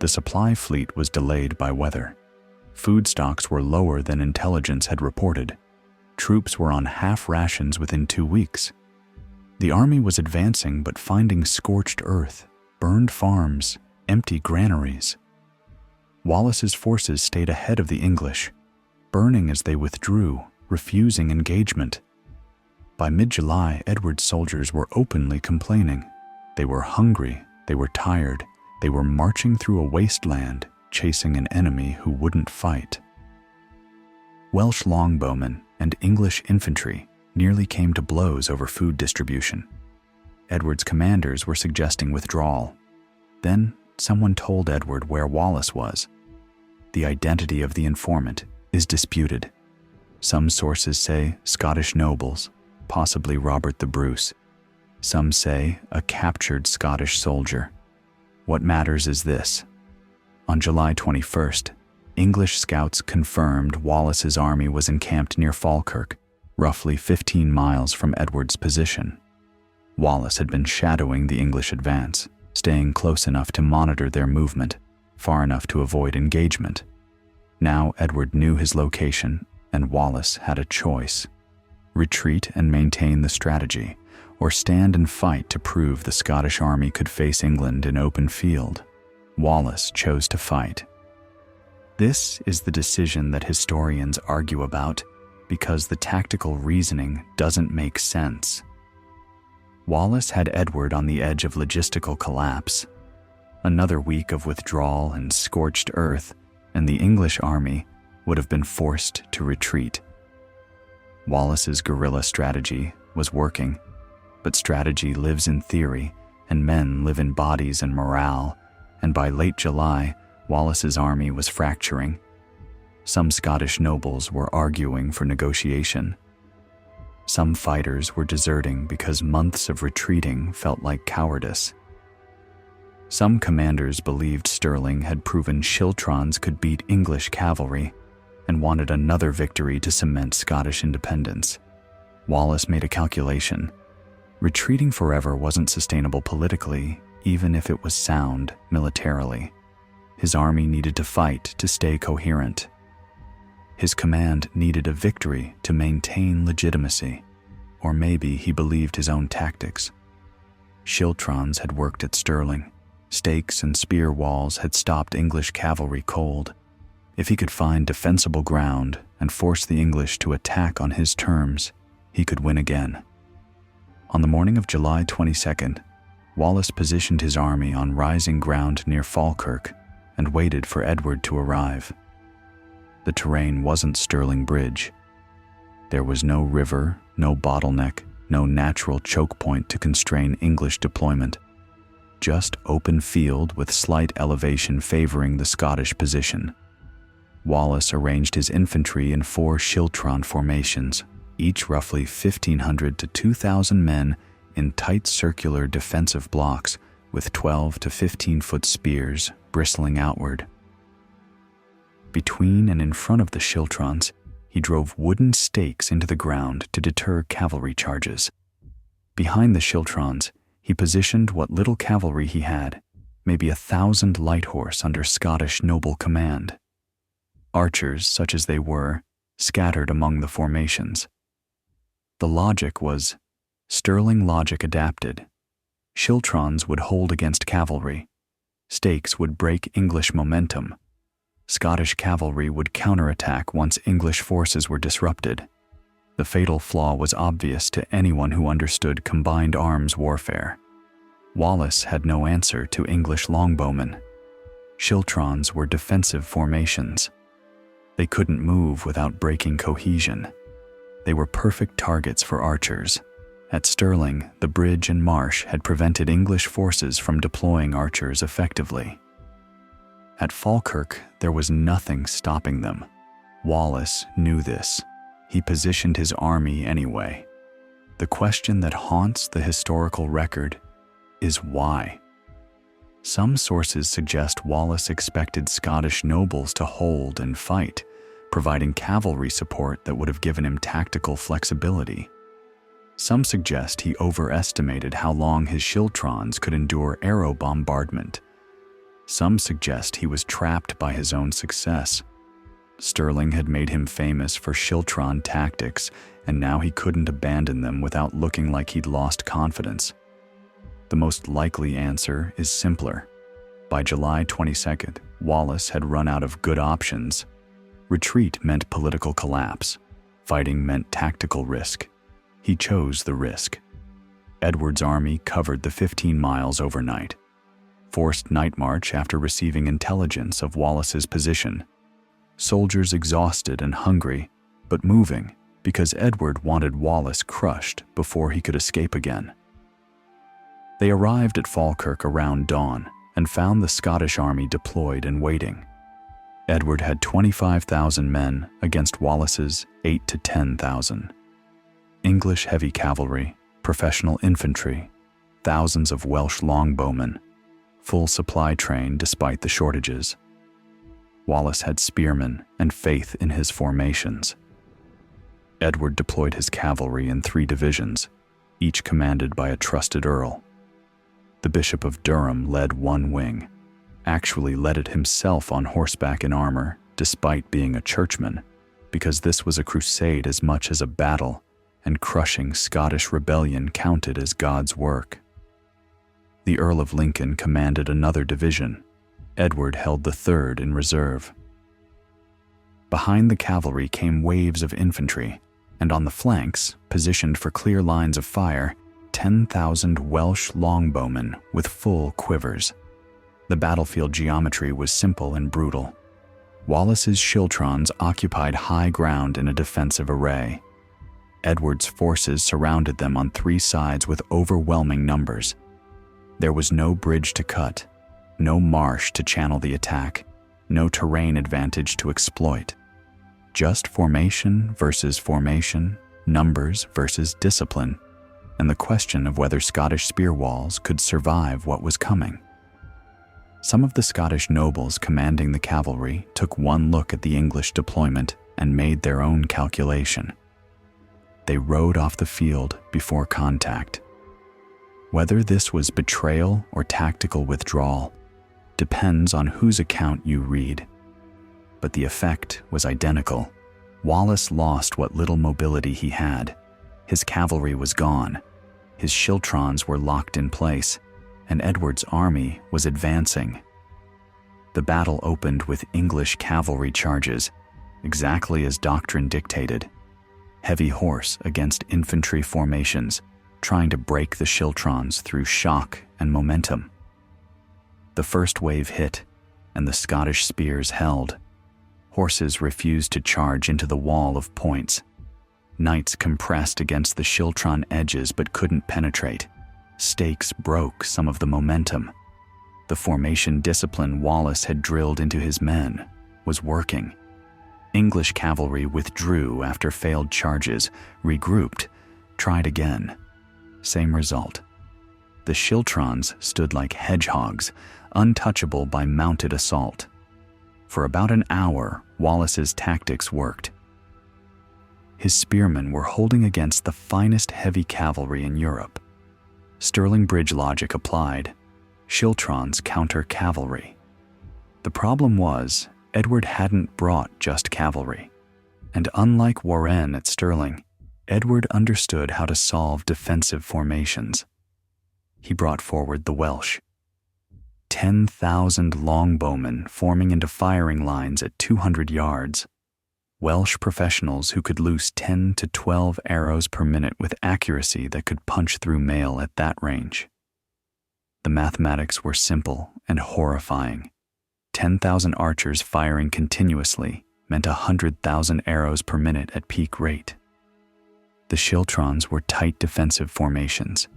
The supply fleet was delayed by weather. Food stocks were lower than intelligence had reported. Troops were on half rations within 2 weeks. The army was advancing but finding scorched earth, burned farms, empty granaries. Wallace's forces stayed ahead of the English, burning as they withdrew, refusing engagement. By mid-July, Edward's soldiers were openly complaining. They were hungry, they were tired, they were marching through a wasteland, chasing an enemy who wouldn't fight. Welsh longbowmen and English infantry nearly came to blows over food distribution. Edward's commanders were suggesting withdrawal. Then someone told Edward where Wallace was. The identity of the informant is disputed. Some sources say Scottish nobles, possibly Robert the Bruce. Some say a captured Scottish soldier. What matters is this. On July 21st, English scouts confirmed Wallace's army was encamped near Falkirk, roughly 15 miles from Edward's position. Wallace had been shadowing the English advance, staying close enough to monitor their movement, far enough to avoid engagement. Now Edward knew his location, and Wallace had a choice: retreat and maintain the strategy, or stand and fight to prove the Scottish army could face England in open field. Wallace chose to fight. This is the decision that historians argue about because the tactical reasoning doesn't make sense. Wallace had Edward on the edge of logistical collapse. Another week of withdrawal and scorched earth, and the English army would have been forced to retreat. Wallace's guerrilla strategy was working, but strategy lives in theory, and men live in bodies and morale, and by late July, Wallace's army was fracturing. Some Scottish nobles were arguing for negotiation. Some fighters were deserting because months of retreating felt like cowardice. Some commanders believed Stirling had proven schiltrons could beat English cavalry and wanted another victory to cement Scottish independence. Wallace made a calculation. Retreating forever wasn't sustainable politically, even if it was sound militarily. His army needed to fight to stay coherent. His command needed a victory to maintain legitimacy, or maybe he believed his own tactics. Schiltrons had worked at Stirling. Stakes and spear walls had stopped English cavalry cold. If he could find defensible ground and force the English to attack on his terms, he could win again. On the morning of July 22nd, Wallace positioned his army on rising ground near Falkirk and waited for Edward to arrive. The terrain wasn't Stirling Bridge. There was no river, no bottleneck, no natural choke point to constrain English deployment. Just open field with slight elevation favoring the Scottish position. Wallace arranged his infantry in 4 schiltron formations, each roughly 1,500 to 2,000 men in tight circular defensive blocks with 12 to 15-foot spears bristling outward. Between and in front of the schiltrons, he drove wooden stakes into the ground to deter cavalry charges. Behind the schiltrons, he positioned what little cavalry he had, maybe 1,000 light horse under Scottish noble command. Archers, such as they were, scattered among the formations. The logic was Stirling logic adapted. Schiltrons would hold against cavalry. Stakes would break English momentum. Scottish cavalry would counterattack once English forces were disrupted. The fatal flaw was obvious to anyone who understood combined arms warfare. Wallace had no answer to English longbowmen. Schiltrons were defensive formations. They couldn't move without breaking cohesion. They were perfect targets for archers. At Stirling, the bridge and marsh had prevented English forces from deploying archers effectively. At Falkirk, there was nothing stopping them. Wallace knew this. He positioned his army anyway. The question that haunts the historical record is why. Some sources suggest Wallace expected Scottish nobles to hold and fight, providing cavalry support that would have given him tactical flexibility. Some suggest he overestimated how long his schiltrons could endure arrow bombardment. Some suggest he was trapped by his own success. Stirling had made him famous for schiltron tactics, and now he couldn't abandon them without looking like he'd lost confidence. The most likely answer is simpler. By July 22nd, Wallace had run out of good options. Retreat meant political collapse. Fighting meant tactical risk. He chose the risk. Edward's army covered the 15 miles overnight. Forced night march after receiving intelligence of Wallace's position. Soldiers exhausted and hungry, but moving because Edward wanted Wallace crushed before he could escape again. They arrived at Falkirk around dawn and found the Scottish army deployed and waiting. Edward had 25,000 men against Wallace's 8 to 10,000. English heavy cavalry, professional infantry, thousands of Welsh longbowmen, full supply train despite the shortages. Wallace had spearmen and faith in his formations. Edward deployed his cavalry in 3 divisions, each commanded by a trusted earl. The Bishop of Durham led one wing, actually led it himself on horseback in armor, despite being a churchman, because this was a crusade as much as a battle, and crushing Scottish rebellion counted as God's work. The Earl of Lincoln commanded another division. Edward held the 3rd in reserve. Behind the cavalry came waves of infantry, and on the flanks, positioned for clear lines of fire, 10,000 Welsh longbowmen with full quivers. The battlefield geometry was simple and brutal. Wallace's schiltrons occupied high ground in a defensive array. Edward's forces surrounded them on three sides with overwhelming numbers. There was no bridge to cut, no marsh to channel the attack, no terrain advantage to exploit. Just formation versus formation, numbers versus discipline, and the question of whether Scottish spear walls could survive what was coming. Some of the Scottish nobles commanding the cavalry took one look at the English deployment and made their own calculation. They rode off the field before contact. Whether this was betrayal or tactical withdrawal depends on whose account you read. But the effect was identical. Wallace lost what little mobility he had. His cavalry was gone. His schiltrons were locked in place, and Edward's army was advancing. The battle opened with English cavalry charges, exactly as doctrine dictated. Heavy horse against infantry formations, trying to break the schiltrons through shock and momentum. The first wave hit, and the Scottish spears held. Horses refused to charge into the wall of points. Knights compressed against the schiltron edges but couldn't penetrate. Stakes broke some of the momentum. The formation discipline Wallace had drilled into his men was working. English cavalry withdrew after failed charges, regrouped, tried again. Same result. The schiltrons stood like hedgehogs, untouchable by mounted assault. For about an hour, Wallace's tactics worked. His spearmen were holding against the finest heavy cavalry in Europe. Stirling bridge logic applied. Schiltrons counter cavalry. The problem was, Edward hadn't brought just cavalry. And unlike Warenne at Stirling, Edward understood how to solve defensive formations. He brought forward the Welsh. 10,000 longbowmen forming into firing lines at 200 yards. Welsh professionals who could loose 10 to 12 arrows per minute with accuracy that could punch through mail at that range. The mathematics were simple and horrifying. 10,000 archers firing continuously meant 100,000 arrows per minute at peak rate. The schiltrons were tight defensive formations,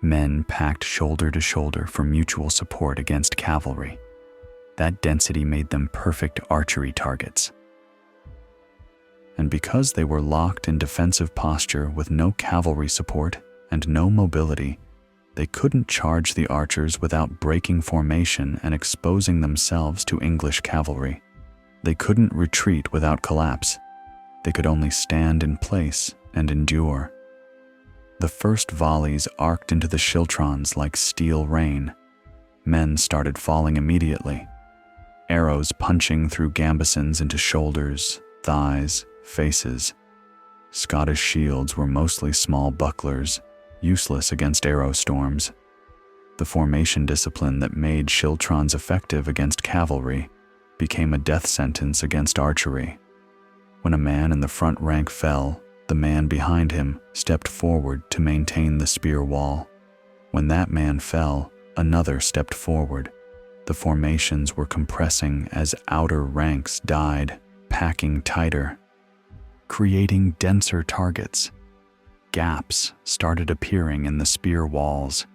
men packed shoulder to shoulder for mutual support against cavalry. That density made them perfect archery targets. And because they were locked in defensive posture with no cavalry support and no mobility, they couldn't charge the archers without breaking formation and exposing themselves to English cavalry. They couldn't retreat without collapse. They could only stand in place and endure. The first volleys arced into the schiltrons like steel rain. Men started falling immediately, arrows punching through gambesons into shoulders, thighs, faces. Scottish shields were mostly small bucklers, useless against arrow storms. The formation discipline that made schiltrons effective against cavalry became a death sentence against archery. When a man in the front rank fell, the man behind him stepped forward to maintain the spear wall. When that man fell, another stepped forward. The formations were compressing as outer ranks died, packing tighter, creating denser targets. Gaps started appearing in the spear walls.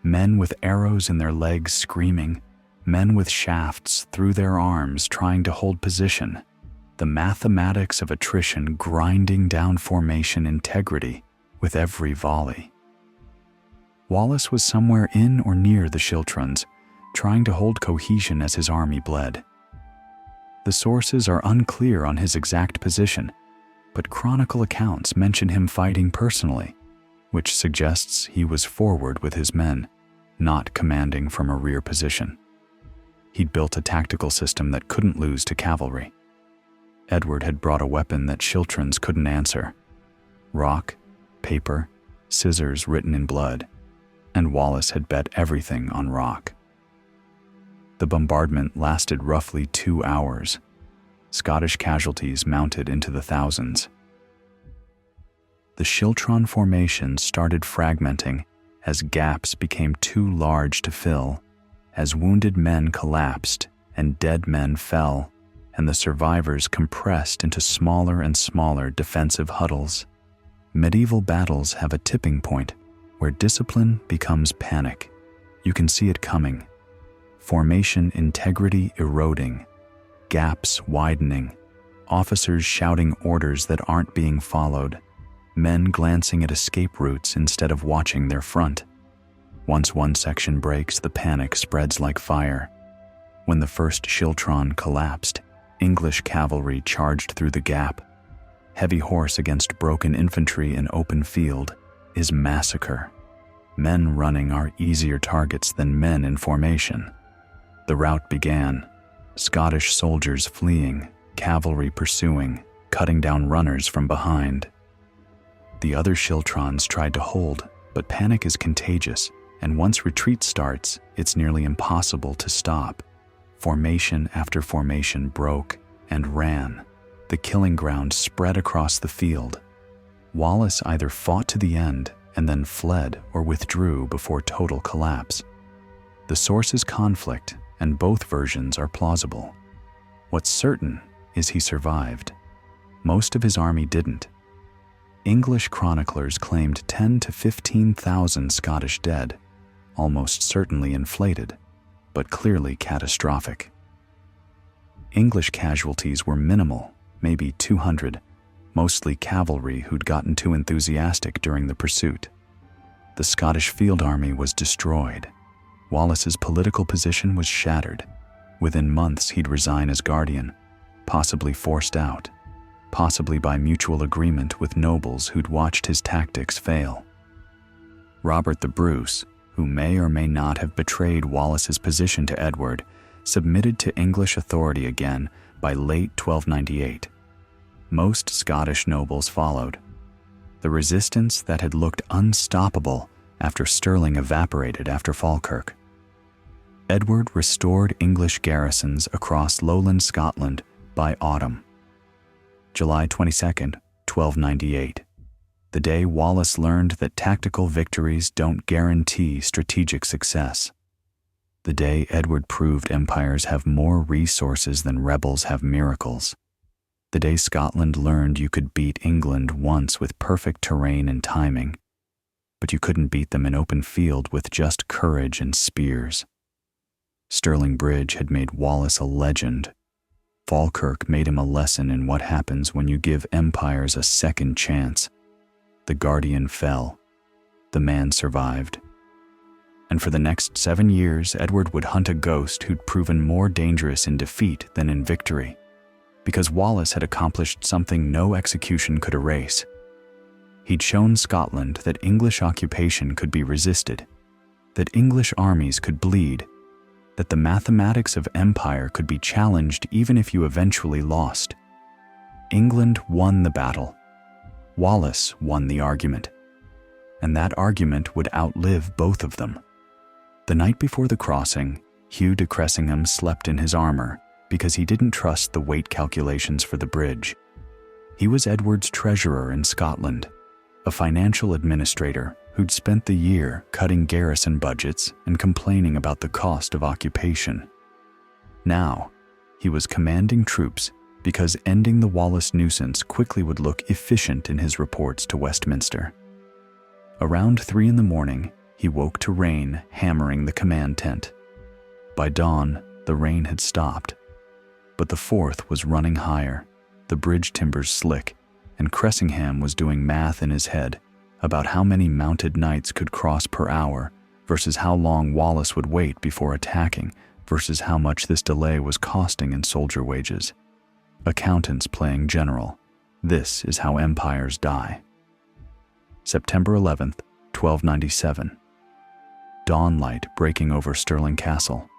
Men with arrows in their legs screaming, men with shafts through their arms trying to hold position. The mathematics of attrition grinding down formation integrity with every volley. Wallace was somewhere in or near the schiltrons, trying to hold cohesion as his army bled. The sources are unclear on his exact position, but chronicle accounts mention him fighting personally, which suggests he was forward with his men, not commanding from a rear position. He'd built a tactical system that couldn't lose to cavalry. Edward had brought a weapon that schiltrons couldn't answer. Rock, paper, scissors written in blood, and Wallace had bet everything on rock. The bombardment lasted roughly 2 hours. Scottish casualties mounted into the thousands. The schiltron formation started fragmenting as gaps became too large to fill, as wounded men collapsed and dead men fell, and the survivors compressed into smaller and smaller defensive huddles. Medieval battles have a tipping point where discipline becomes panic. You can see it coming. Formation integrity eroding, gaps widening, officers shouting orders that aren't being followed, men glancing at escape routes instead of watching their front. Once one section breaks, the panic spreads like fire. When the first schiltron collapsed, English cavalry charged through the gap. Heavy horse against broken infantry in open field is massacre. Men running are easier targets than men in formation. The rout began. Scottish soldiers fleeing, cavalry pursuing, cutting down runners from behind. The other schiltrons tried to hold, but panic is contagious, and once retreat starts, it's nearly impossible to stop. Formation after formation broke and ran. The killing ground spread across the field. Wallace either fought to the end and then fled or withdrew before total collapse. The source is conflict, and both versions are plausible. What's certain is he survived. Most of his army didn't. English chroniclers claimed 10,000 to 15,000 Scottish dead, almost certainly inflated, but clearly catastrophic. English casualties were minimal, maybe 200, mostly cavalry who'd gotten too enthusiastic during the pursuit. The Scottish field army was destroyed. Wallace's political position was shattered. Within months, he'd resign as guardian, possibly forced out, possibly by mutual agreement with nobles who'd watched his tactics fail. Robert the Bruce, who may or may not have betrayed Wallace's position to Edward, submitted to English authority again by late 1298. Most Scottish nobles followed. The resistance that had looked unstoppable after Stirling evaporated after Falkirk. Edward restored English garrisons across lowland Scotland by autumn. July 22nd, 1298. The day Wallace learned that tactical victories don't guarantee strategic success. The day Edward proved empires have more resources than rebels have miracles. The day Scotland learned you could beat England once with perfect terrain and timing, but you couldn't beat them in open field with just courage and spears. Stirling Bridge had made Wallace a legend. Falkirk made him a lesson in what happens when you give empires a second chance. The Guardian fell. The man survived. And for the next 7 years, Edward would hunt a ghost who'd proven more dangerous in defeat than in victory, because Wallace had accomplished something no execution could erase. He'd shown Scotland that English occupation could be resisted, that English armies could bleed, that the mathematics of empire could be challenged even if you eventually lost. England won the battle. Wallace won the argument. And that argument would outlive both of them. The night before the crossing, Hugh de Cressingham slept in his armor because he didn't trust the weight calculations for the bridge. He was Edward's treasurer in Scotland, a financial administrator who'd spent the year cutting garrison budgets and complaining about the cost of occupation. Now, he was commanding troops because ending the Wallace nuisance quickly would look efficient in his reports to Westminster. Around 3 a.m, he woke to rain hammering the command tent. By dawn, the rain had stopped, but the Forth was running higher, the bridge timbers slick, and Cressingham was doing math in his head about how many mounted knights could cross per hour versus how long Wallace would wait before attacking versus how much this delay was costing in soldier wages. Accountants playing general. This is how empires die. September 11th, 1297. Dawnlight breaking over Stirling Castle.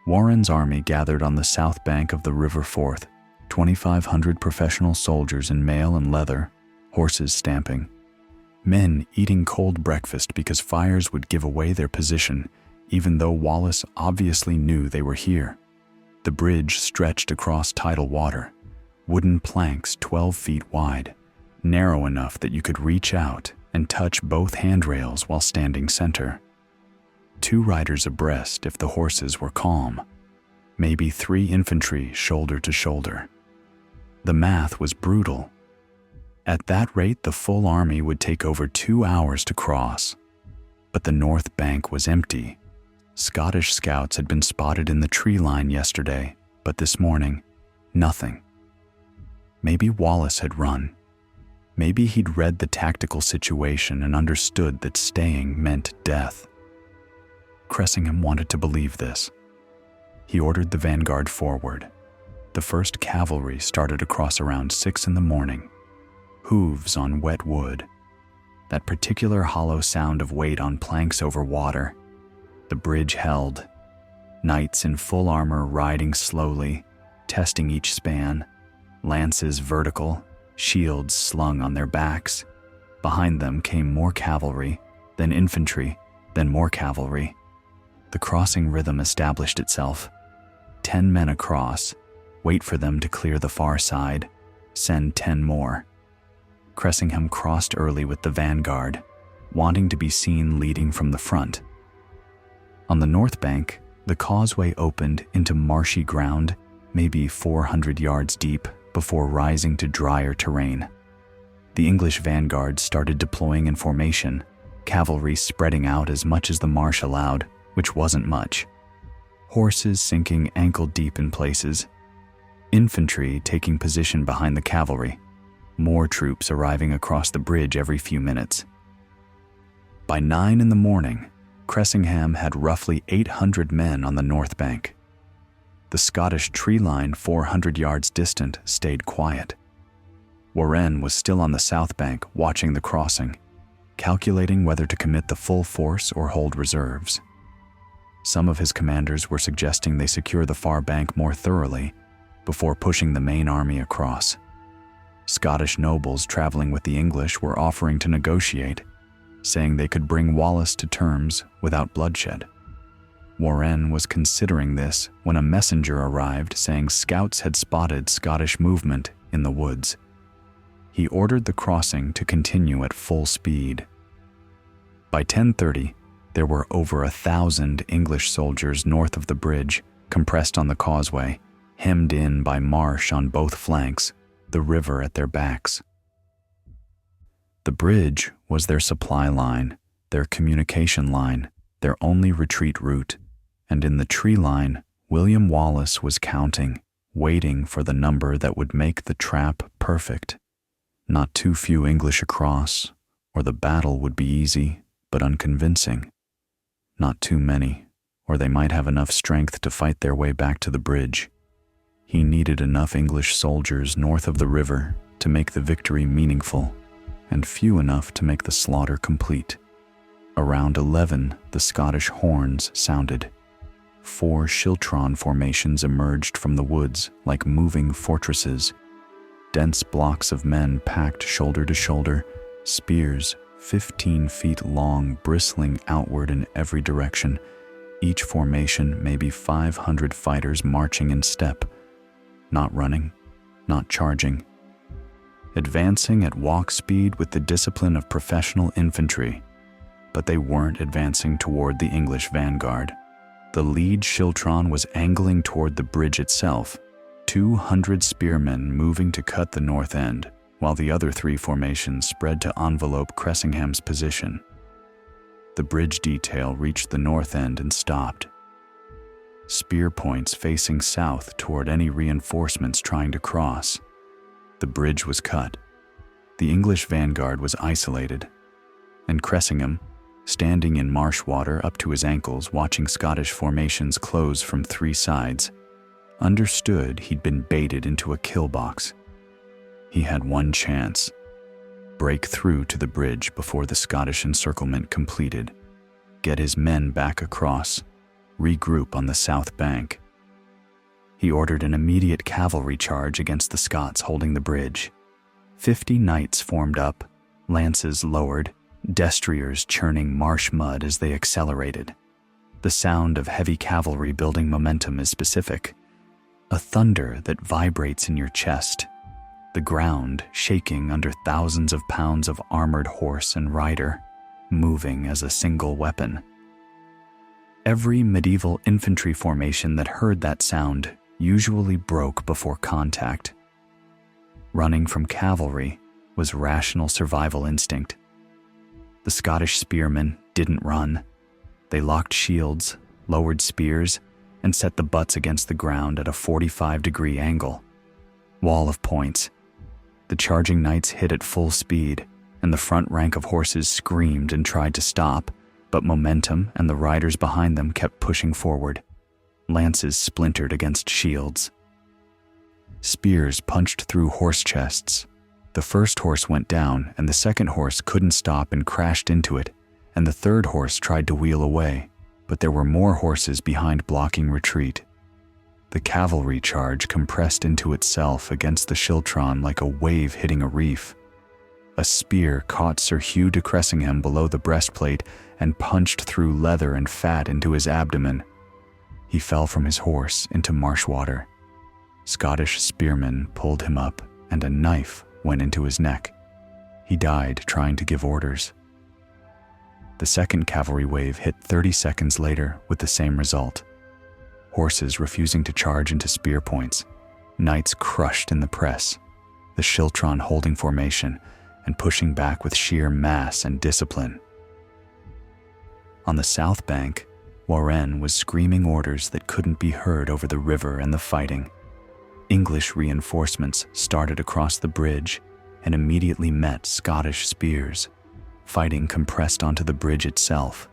Warren's army gathered on the south bank of the River Forth, 2,500 professional soldiers in mail and leather, horses stamping. Men eating cold breakfast because fires would give away their position, even though Wallace obviously knew they were here. The bridge stretched across tidal water, wooden planks 12 feet wide, narrow enough that you could reach out and touch both handrails while standing center. 2 riders abreast if the horses were calm, maybe 3 infantry shoulder to shoulder. The math was brutal. At that rate, the full army would take over 2 hours to cross. But the north bank was empty. Scottish scouts had been spotted in the tree line yesterday, but this morning, nothing. Maybe Wallace had run. Maybe he'd read the tactical situation and understood that staying meant death. Cressingham wanted to believe this. He ordered the vanguard forward. The first cavalry started across around 6 in the morning. Hooves on wet wood. That particular hollow sound of weight on planks over water. The bridge held. Knights in full armor riding slowly, testing each span. Lances vertical, shields slung on their backs. Behind them came more cavalry, then infantry, then more cavalry. The crossing rhythm established itself. 10 men across, wait for them to clear the far side, send 10 more. Cressingham crossed early with the vanguard, wanting to be seen leading from the front. On the north bank, the causeway opened into marshy ground, maybe 400 yards deep, before rising to drier terrain. The English vanguard started deploying in formation, cavalry spreading out as much as the marsh allowed, which wasn't much. Horses sinking ankle-deep in places. Infantry taking position behind the cavalry. More troops arriving across the bridge every few minutes. By 9 in the morning, Cressingham had roughly 800 men on the north bank. The Scottish tree line 400 yards distant stayed quiet. Warren was still on the south bank watching the crossing, calculating whether to commit the full force or hold reserves. Some of his commanders were suggesting they secure the far bank more thoroughly before pushing the main army across. Scottish nobles traveling with the English were offering to negotiate, saying they could bring Wallace to terms without bloodshed. Warren was considering this when a messenger arrived saying scouts had spotted Scottish movement in the woods. He ordered the crossing to continue at full speed. By 10:30, there were over 1,000 English soldiers north of the bridge, compressed on the causeway, hemmed in by marsh on both flanks, the river at their backs. The bridge was their supply line, their communication line, their only retreat route, and in the tree line, William Wallace was counting, waiting for the number that would make the trap perfect. Not too few English across, or the battle would be easy but unconvincing. Not too many, or they might have enough strength to fight their way back to the bridge. He needed enough English soldiers north of the river to make the victory meaningful, and few enough to make the slaughter complete. Around 11, the Scottish horns sounded. 4 schiltron formations emerged from the woods like moving fortresses. Dense blocks of men packed shoulder to shoulder, spears 15 feet long bristling outward in every direction, each formation maybe 500 fighters marching in step, not running, not charging. Advancing at walk speed with the discipline of professional infantry, but they weren't advancing toward the English vanguard. The lead schiltron was angling toward the bridge itself, 200 spearmen moving to cut the north end, while the other 3 formations spread to envelope Cressingham's position. The bridge detail reached the north end and stopped. Spear points facing south toward any reinforcements trying to cross. The bridge was cut. The English vanguard was isolated, and Cressingham, standing in marsh water up to his ankles watching Scottish formations close from 3 sides, understood he'd been baited into a kill box. He had one chance: break through to the bridge before the Scottish encirclement completed, get his men back across, regroup on the south bank. He ordered an immediate cavalry charge against the Scots holding the bridge. 50 knights formed up, lances lowered, destriers churning marsh mud as they accelerated. The sound of heavy cavalry building momentum is specific, a thunder that vibrates in your chest, the ground shaking under thousands of pounds of armored horse and rider, moving as a single weapon. Every medieval infantry formation that heard that sound usually broke before contact. Running from cavalry, was rational survival instinct. The Scottish spearmen didn't run. They locked shields, lowered spears, and set the butts against the ground at a 45-degree angle. Wall of points. The charging knights hit at full speed, and the front rank of horses screamed and tried to stop, but momentum and the riders behind them kept pushing forward. Lances splintered against shields. Spears punched through horse chests. The first horse went down, and the second horse couldn't stop and crashed into it, and the third horse tried to wheel away, but there were more horses behind blocking retreat. The cavalry charge compressed into itself against the schiltron like a wave hitting a reef. A spear caught Sir Hugh de Cressingham below the breastplate and punched through leather and fat into his abdomen. He fell from his horse into marsh water. Scottish spearmen pulled him up, and a knife went into his neck. He died trying to give orders. The second cavalry wave hit 30 seconds later with the same result. Horses refusing to charge into spear points, knights crushed in the press, the schiltron holding formation and pushing back with sheer mass and discipline. On the south bank, Warenne was screaming orders that couldn't be heard over the river and the fighting. English reinforcements started across the bridge and immediately met Scottish spears. Fighting compressed onto the bridge itself,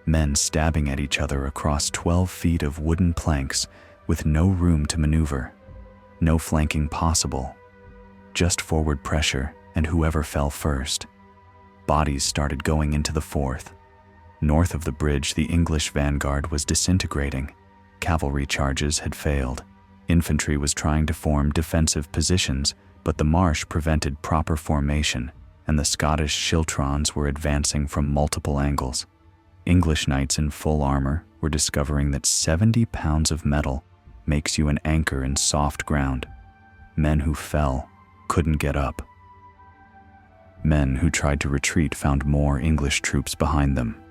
men stabbing at each other across 12 feet of wooden planks with no room to maneuver, no flanking possible, just forward pressure and whoever fell first. Bodies started going into the Forth. North of the bridge, the English vanguard was disintegrating. Cavalry charges had failed. Infantry was trying to form defensive positions, but the marsh prevented proper formation, and the Scottish schiltrons were advancing from multiple angles. English knights in full armor were discovering that 70 pounds of metal makes you an anchor in soft ground. Men who fell couldn't get up. Men who tried to retreat found more English troops behind them.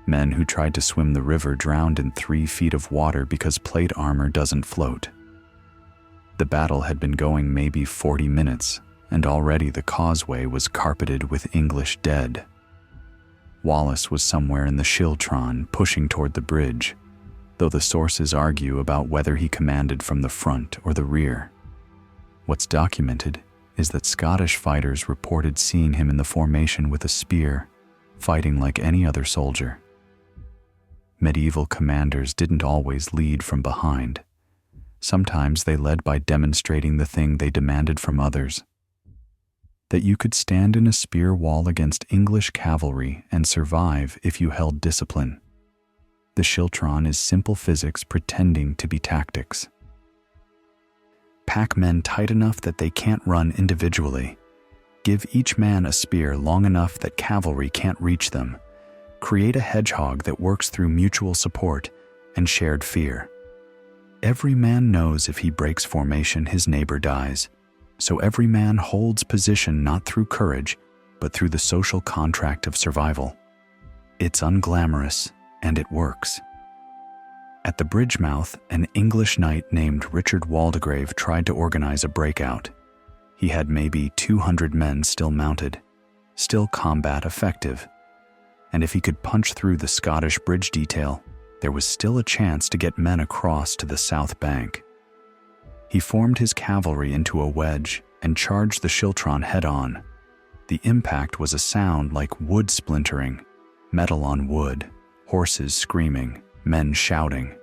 Men who tried to swim the river drowned in 3 feet of water because plate armor doesn't float. The battle had been going maybe 40 minutes, and already the causeway was carpeted with English dead. Wallace was somewhere in the schiltron pushing toward the bridge, though the sources argue about whether he commanded from the front or the rear. What's documented is that Scottish fighters reported seeing him in the formation with a spear, fighting like any other soldier. Medieval commanders didn't always lead from behind. Sometimes they led by demonstrating the thing they demanded from others: that you could stand in a spear wall against English cavalry and survive if you held discipline. The schiltron is simple physics pretending to be tactics. Pack men tight enough that they can't run individually. Give each man a spear long enough that cavalry can't reach them. Create a hedgehog that works through mutual support and shared fear. Every man knows if he breaks formation, his neighbor dies. So every man holds position not through courage, but through the social contract of survival. It's unglamorous, and it works. At the bridge mouth, an English knight named Richard Waldegrave tried to organize a breakout. He had maybe 200 men still mounted, still combat effective. And if he could punch through the Scottish bridge detail, there was still a chance to get men across to the south bank. He formed his cavalry into a wedge and charged the schiltron head-on. The impact was a sound like wood splintering, metal on wood, horses screaming, men shouting.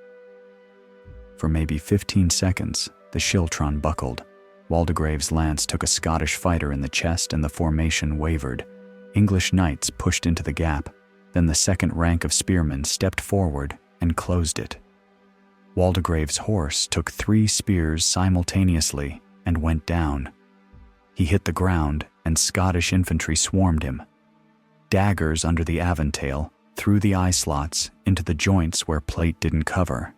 For maybe 15 seconds, the schiltron buckled. Waldegrave's lance took a Scottish fighter in the chest and the formation wavered. English knights pushed into the gap. Then the second rank of spearmen stepped forward and closed it. Waldegrave's horse took 3 spears simultaneously and went down. He hit the ground, and Scottish infantry swarmed him. Daggers under the aventail, through the eye slots, into the joints where plate didn't cover.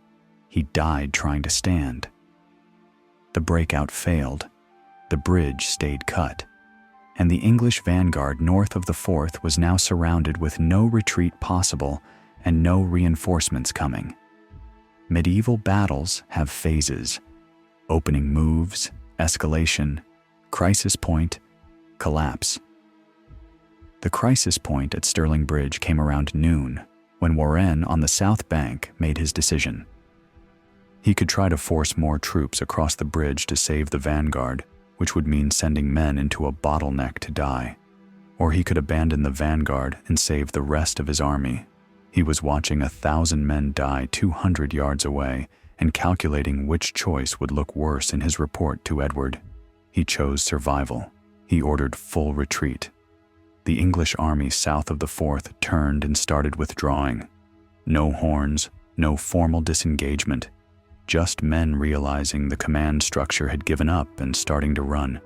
He died trying to stand. The breakout failed. The bridge stayed cut. And the English vanguard north of the Forth was now surrounded with no retreat possible and no reinforcements coming. Medieval battles have phases: opening moves, escalation, crisis point, collapse. The crisis point at Stirling Bridge came around noon, when Warren on the south bank made his decision. He could try to force more troops across the bridge to save the vanguard, which would mean sending men into a bottleneck to die. Or he could abandon the vanguard and save the rest of his army. He was watching 1,000 men die 200 yards away and calculating which choice would look worse in his report to Edward. He chose survival. He ordered full retreat. The English army south of the Forth turned and started withdrawing. No horns, no formal disengagement, just men realizing the command structure had given up and starting to run.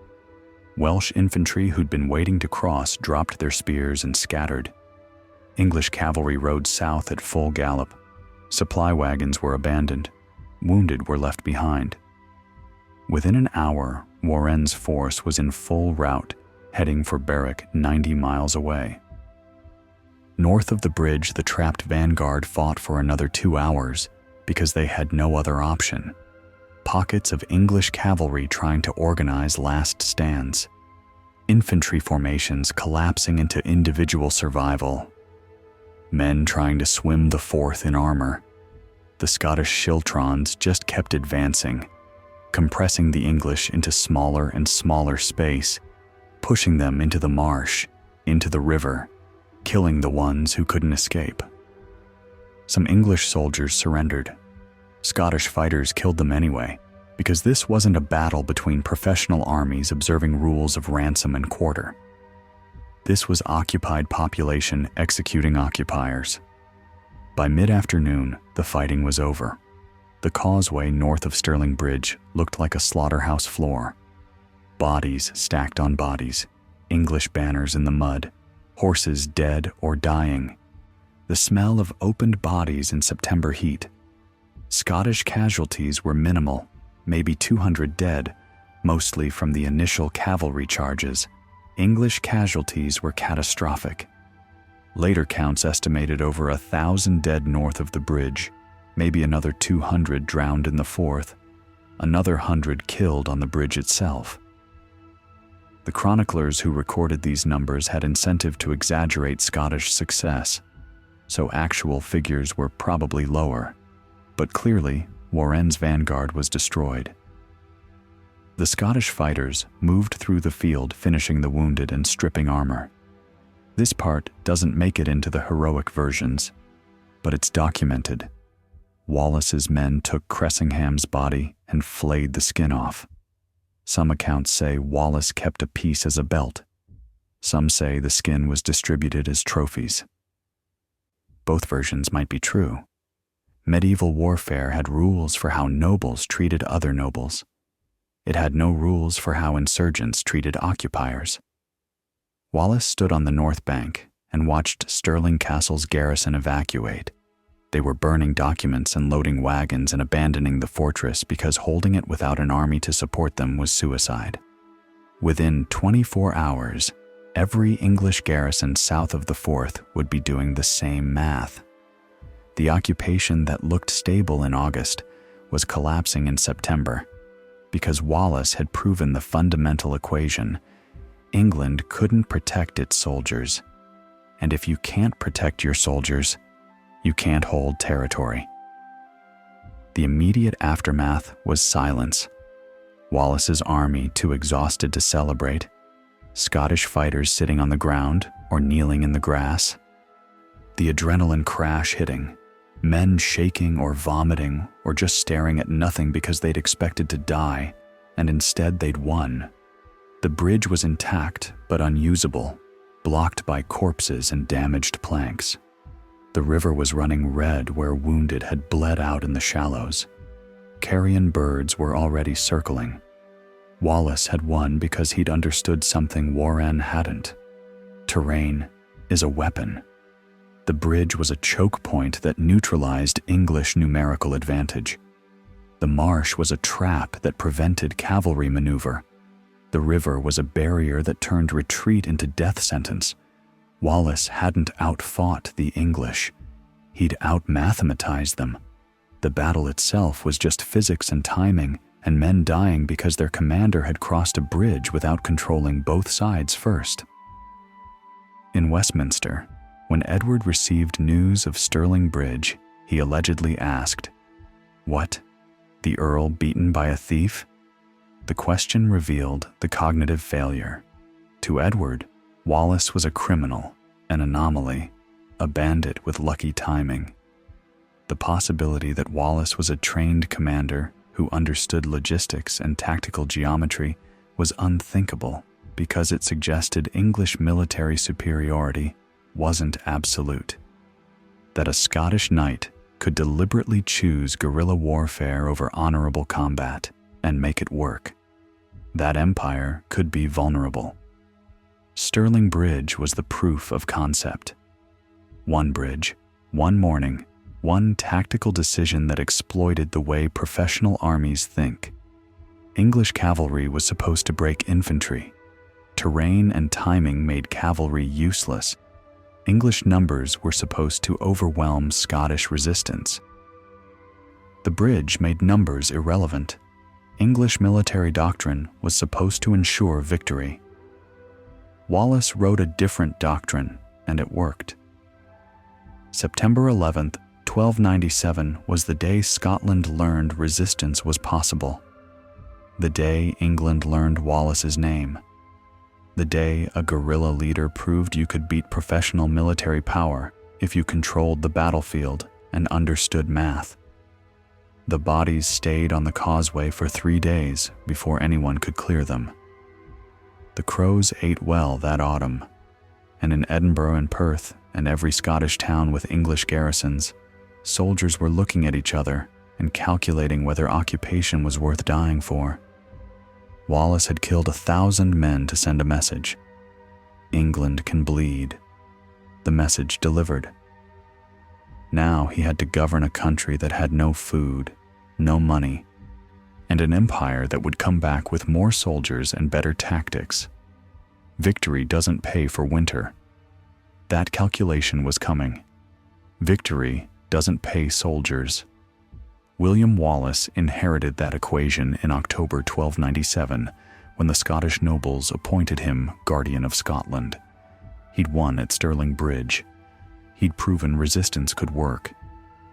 Welsh infantry who'd been waiting to cross dropped their spears and scattered. English cavalry rode south at full gallop. Supply wagons were abandoned. Wounded were left behind. Within an hour, Warren's force was in full route, heading for Berwick 90 miles away. North of the bridge, the trapped vanguard fought for another 2 hours because they had no other option. Pockets of English cavalry trying to organize last stands. Infantry formations collapsing into individual survival. Men trying to swim the Forth in armor. The Scottish schiltrons just kept advancing, compressing the English into smaller and smaller space, pushing them into the marsh, into the river, killing the ones who couldn't escape. Some English soldiers surrendered. Scottish fighters killed them anyway, because this wasn't a battle between professional armies observing rules of ransom and quarter. This was occupied population executing occupiers. By mid-afternoon, the fighting was over. The causeway north of Stirling Bridge looked like a slaughterhouse floor. Bodies stacked on bodies, English banners in the mud, horses dead or dying. The smell of opened bodies in September heat. Scottish casualties were minimal, maybe 200 dead, mostly from the initial cavalry charges. English casualties were catastrophic. Later counts estimated over 1,000 dead north of the bridge, maybe another 200 drowned in the Forth, another 100 killed on the bridge itself. The chroniclers who recorded these numbers had incentive to exaggerate Scottish success, so actual figures were probably lower, but clearly Warren's vanguard was destroyed. The Scottish fighters moved through the field, finishing the wounded and stripping armor. This part doesn't make it into the heroic versions, but it's documented. Wallace's men took Cressingham's body and flayed the skin off. Some accounts say Wallace kept a piece as a belt. Some say the skin was distributed as trophies. Both versions might be true. Medieval warfare had rules for how nobles treated other nobles. It had no rules for how insurgents treated occupiers. Wallace stood on the north bank and watched Stirling Castle's garrison evacuate. They were burning documents and loading wagons and abandoning the fortress because holding it without an army to support them was suicide. Within 24 hours, every English garrison south of the Forth would be doing the same math. The occupation that looked stable in August was collapsing in September because Wallace had proven the fundamental equation: England couldn't protect its soldiers. And if you can't protect your soldiers, you can't hold territory. The immediate aftermath was silence. Wallace's army too exhausted to celebrate. Scottish fighters sitting on the ground or kneeling in the grass. The adrenaline crash hitting. Men shaking or vomiting or just staring at nothing because they'd expected to die, and instead they'd won. The bridge was intact but unusable, blocked by corpses and damaged planks. The river was running red where wounded had bled out in the shallows. Carrion birds were already circling. Wallace had won because he'd understood something Warren hadn't. Terrain is a weapon. The bridge was a choke point that neutralized English numerical advantage. The marsh was a trap that prevented cavalry maneuver. The river was a barrier that turned retreat into death sentence. Wallace hadn't outfought the English. He'd outmathematized them. The battle itself was just physics and timing and men dying because their commander had crossed a bridge without controlling both sides first. In Westminster, when Edward received news of Stirling Bridge, he allegedly asked, "What? The Earl beaten by a thief?" The question revealed the cognitive failure. To Edward, Wallace was a criminal, an anomaly, a bandit with lucky timing. The possibility that Wallace was a trained commander who understood logistics and tactical geometry was unthinkable because it suggested English military superiority wasn't absolute. That a Scottish knight could deliberately choose guerrilla warfare over honorable combat and make it work. That empire could be vulnerable. Stirling Bridge was the proof of concept. One bridge, one morning, one tactical decision that exploited the way professional armies think. English cavalry was supposed to break infantry. Terrain and timing made cavalry useless. English numbers were supposed to overwhelm Scottish resistance. The bridge made numbers irrelevant. English military doctrine was supposed to ensure victory. Wallace wrote a different doctrine, and it worked. September 11th, 1297 was the day Scotland learned resistance was possible. The day England learned Wallace's name. The day a guerrilla leader proved you could beat professional military power if you controlled the battlefield and understood math. The bodies stayed on the causeway for 3 days before anyone could clear them. The crows ate well that autumn, and in Edinburgh and Perth and every Scottish town with English garrisons, soldiers were looking at each other and calculating whether occupation was worth dying for. Wallace had killed 1,000 men to send a message. England can bleed. The message delivered. Now he had to govern a country that had no food, no money, and an empire that would come back with more soldiers and better tactics. Victory doesn't pay for winter. That calculation was coming. Victory doesn't pay soldiers. William Wallace inherited that equation in October 1297 when the Scottish nobles appointed him Guardian of Scotland. He'd won at Stirling Bridge. He'd proven resistance could work.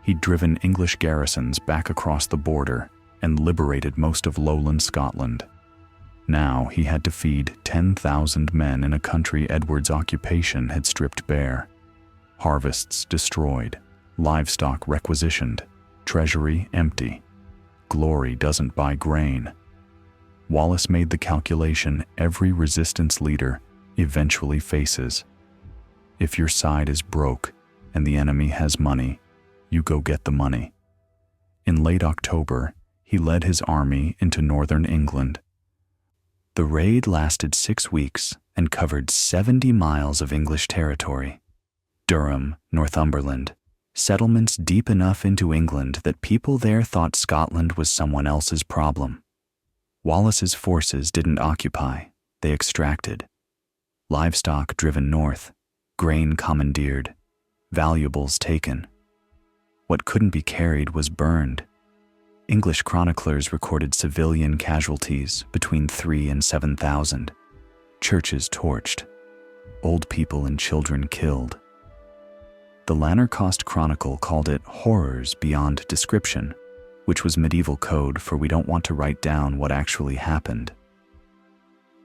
He'd driven English garrisons back across the border and liberated most of lowland Scotland. Now he had to feed 10,000 men in a country Edward's occupation had stripped bare. Harvests destroyed, livestock requisitioned, treasury empty. Glory doesn't buy grain. Wallace made the calculation every resistance leader eventually faces. If your side is broke and the enemy has money, you go get the money. In late October, he led his army into northern England. The raid lasted 6 weeks and covered 70 miles of English territory. Durham, Northumberland, settlements deep enough into England that people there thought Scotland was someone else's problem. Wallace's forces didn't occupy, they extracted. Livestock driven north, grain commandeered, valuables taken. What couldn't be carried was burned. English chroniclers recorded civilian casualties between 3,000 and 7,000, churches torched, old people and children killed. The Lanarcost Chronicle called it horrors beyond description, which was medieval code for we don't want to write down what actually happened.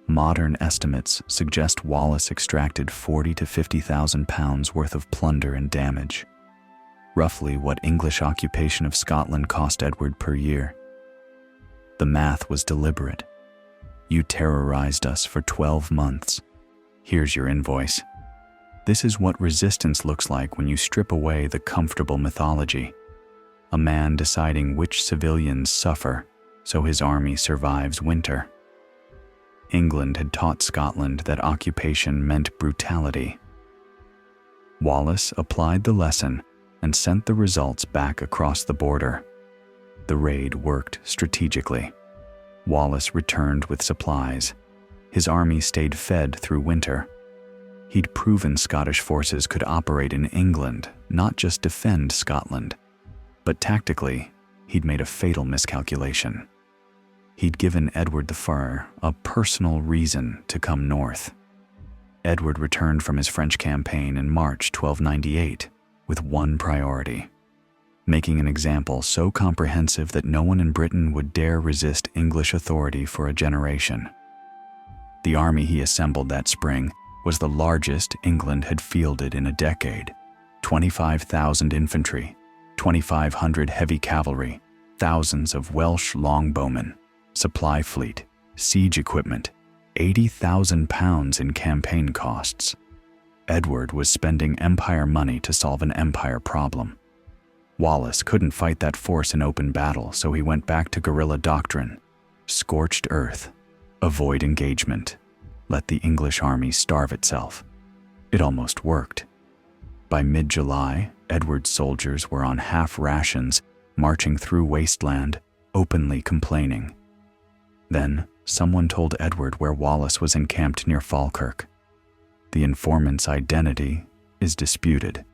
Modern estimates suggest Wallace extracted 40,000 to 50,000 pounds worth of plunder and damage, roughly what English occupation of Scotland cost Edward per year. The math was deliberate. You terrorized us for 12 months. Here's your invoice. This is what resistance looks like when you strip away the comfortable mythology. A man deciding which civilians suffer so his army survives winter. England had taught Scotland that occupation meant brutality. Wallace applied the lesson and sent the results back across the border. The raid worked strategically. Wallace returned with supplies. His army stayed fed through winter. He'd proven Scottish forces could operate in England, not just defend Scotland. But tactically, he'd made a fatal miscalculation. He'd given Edward the Fur a personal reason to come north. Edward returned from his French campaign in March 1298 with one priority: making an example so comprehensive that no one in Britain would dare resist English authority for a generation. The army he assembled that spring was the largest England had fielded in a decade: 25,000 infantry, 2,500 heavy cavalry, thousands of Welsh longbowmen, supply fleet, siege equipment, 80,000 pounds in campaign costs. Edward was spending empire money to solve an empire problem. Wallace couldn't fight that force in open battle, so he went back to guerrilla doctrine: scorched earth, avoid engagement, let the English army starve itself. It almost worked. By mid-July, Edward's soldiers were on half rations, marching through wasteland, openly complaining. Then, someone told Edward where Wallace was encamped near Falkirk. The informant's identity is disputed.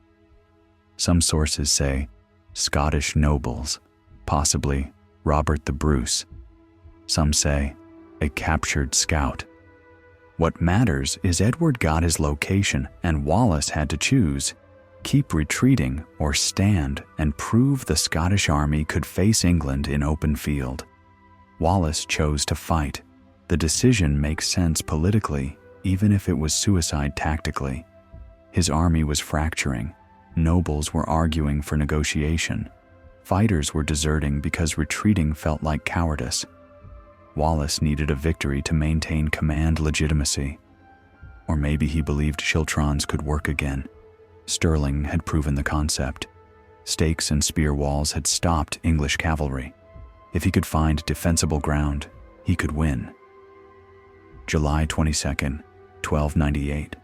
Some sources say Scottish nobles, possibly Robert the Bruce. Some say a captured scout. What matters is Edward got his location, and Wallace had to choose: keep retreating or stand and prove the Scottish army could face England in open field. Wallace chose to fight. The decision makes sense politically, even if it was suicide tactically. His army was fracturing. Nobles were arguing for negotiation. Fighters were deserting because retreating felt like cowardice. Wallace needed a victory to maintain command legitimacy. Or maybe he believed schiltrons could work again. Stirling had proven the concept. Stakes and spear walls had stopped English cavalry. If he could find defensible ground, he could win. July 22nd, 1298.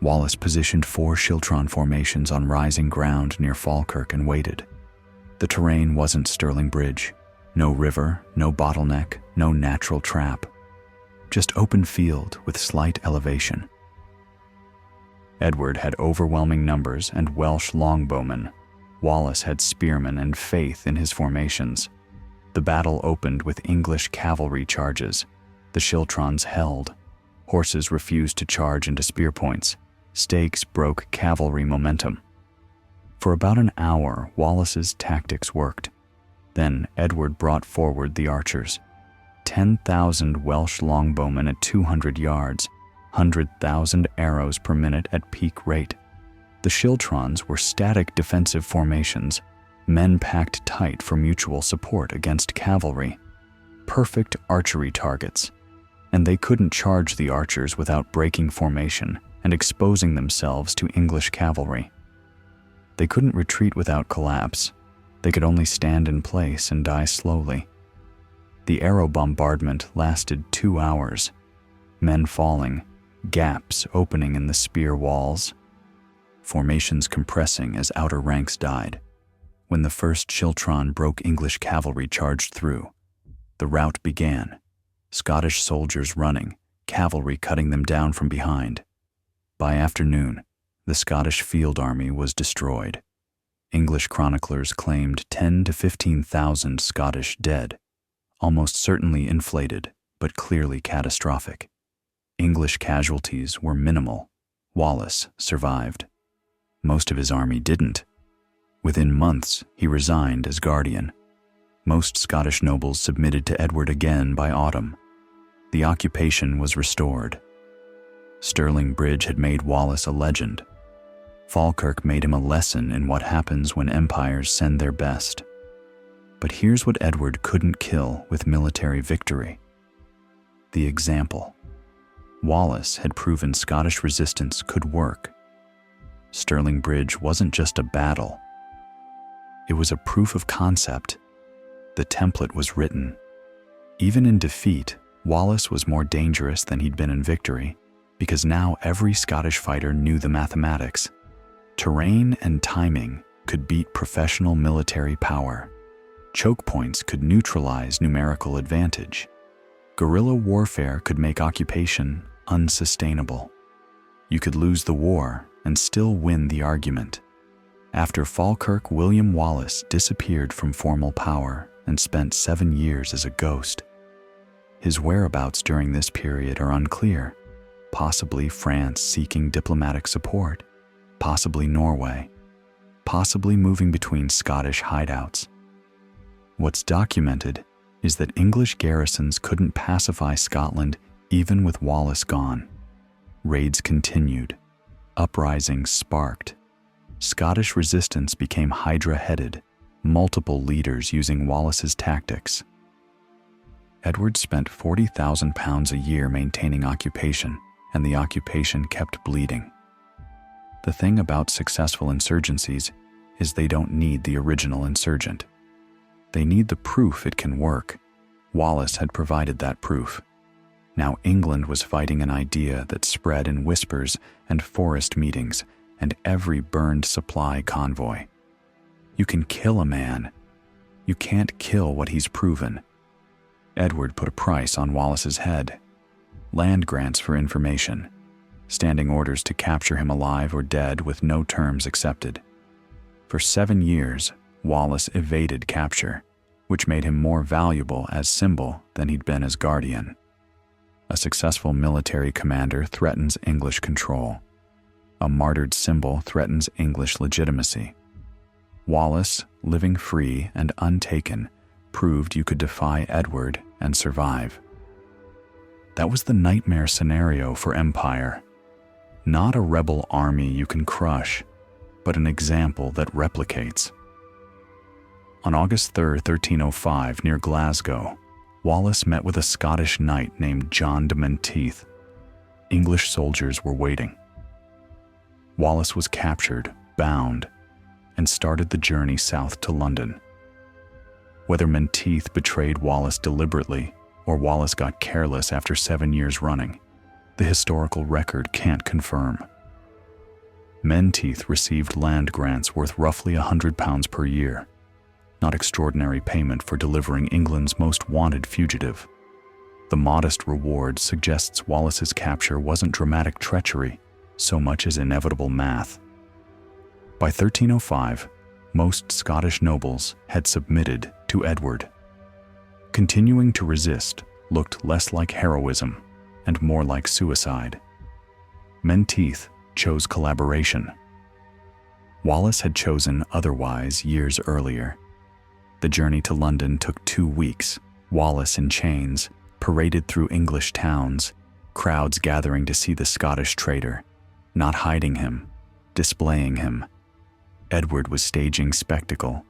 Wallace positioned 4 schiltron formations on rising ground near Falkirk and waited. The terrain wasn't Stirling Bridge. No river, no bottleneck, no natural trap. Just open field with slight elevation. Edward had overwhelming numbers and Welsh longbowmen. Wallace had spearmen and faith in his formations. The battle opened with English cavalry charges. The schiltrons held. Horses refused to charge into spear points. Stakes broke cavalry momentum. For about an hour, Wallace's tactics worked. Then Edward brought forward the archers. 10,000 Welsh longbowmen at 200 yards, 100,000 arrows per minute at peak rate. The schiltrons were static defensive formations, men packed tight for mutual support against cavalry. Perfect archery targets. And they couldn't charge the archers without breaking formation and exposing themselves to English cavalry. They couldn't retreat without collapse. They could only stand in place and die slowly. The arrow bombardment lasted 2 hours. Men falling, gaps opening in the spear walls, formations compressing as outer ranks died. When the first schiltron broke English cavalry charged through, the rout began. Scottish soldiers running, cavalry cutting them down from behind. By afternoon, the Scottish field army was destroyed. English chroniclers claimed 10,000 to 15,000 Scottish dead, almost certainly inflated, but clearly catastrophic. English casualties were minimal. Wallace survived. Most of his army didn't. Within months, he resigned as guardian. Most Scottish nobles submitted to Edward again by autumn. The occupation was restored. Stirling Bridge had made Wallace a legend. Falkirk made him a lesson in what happens when empires send their best. But here's what Edward couldn't kill with military victory: the example. Wallace had proven Scottish resistance could work. Stirling Bridge wasn't just a battle. It was a proof of concept. The template was written. Even in defeat, Wallace was more dangerous than he'd been in victory, because now every Scottish fighter knew the mathematics. Terrain and timing could beat professional military power. Choke points could neutralize numerical advantage. Guerrilla warfare could make occupation unsustainable. You could lose the war and still win the argument. After Falkirk, William Wallace disappeared from formal power and spent 7 years as a ghost. His whereabouts during this period are unclear, possibly France seeking diplomatic support, possibly Norway, possibly moving between Scottish hideouts. What's documented is that English garrisons couldn't pacify Scotland even with Wallace gone. Raids continued, uprisings sparked. Scottish resistance became hydra-headed, multiple leaders using Wallace's tactics. Edward spent £40,000 a year maintaining occupation, and the occupation kept bleeding. The thing about successful insurgencies is they don't need the original insurgent. They need the proof it can work. Wallace had provided that proof. Now England was fighting an idea that spread in whispers and forest meetings and every burned supply convoy. You can kill a man. You can't kill what he's proven. Edward put a price on Wallace's head. Land grants for information, standing orders to capture him alive or dead with no terms accepted. For 7 years, Wallace evaded capture, which made him more valuable as symbol than he'd been as guardian. A successful military commander threatens English control. A martyred symbol threatens English legitimacy. Wallace, living free and untaken, proved you could defy Edward and survive. That was the nightmare scenario for empire. Not a rebel army you can crush, but an example that replicates. On August 3, 1305, near Glasgow, Wallace met with a Scottish knight named John de Menteith. English soldiers were waiting. Wallace was captured, bound, and started the journey south to London. Whether Menteith betrayed Wallace deliberately or Wallace got careless after 7 years running, the historical record can't confirm. Menteith received land grants worth roughly £100 per year, not extraordinary payment for delivering England's most wanted fugitive. The modest reward suggests Wallace's capture wasn't dramatic treachery so much as inevitable math. By 1305, most Scottish nobles had submitted to Edward. Continuing to resist looked less like heroism and more like suicide. Menteith chose collaboration. Wallace had chosen otherwise years earlier. The journey to London took 2 weeks. Wallace in chains paraded through English towns, crowds gathering to see the Scottish traitor, not hiding him, displaying him. Edward was staging spectacle.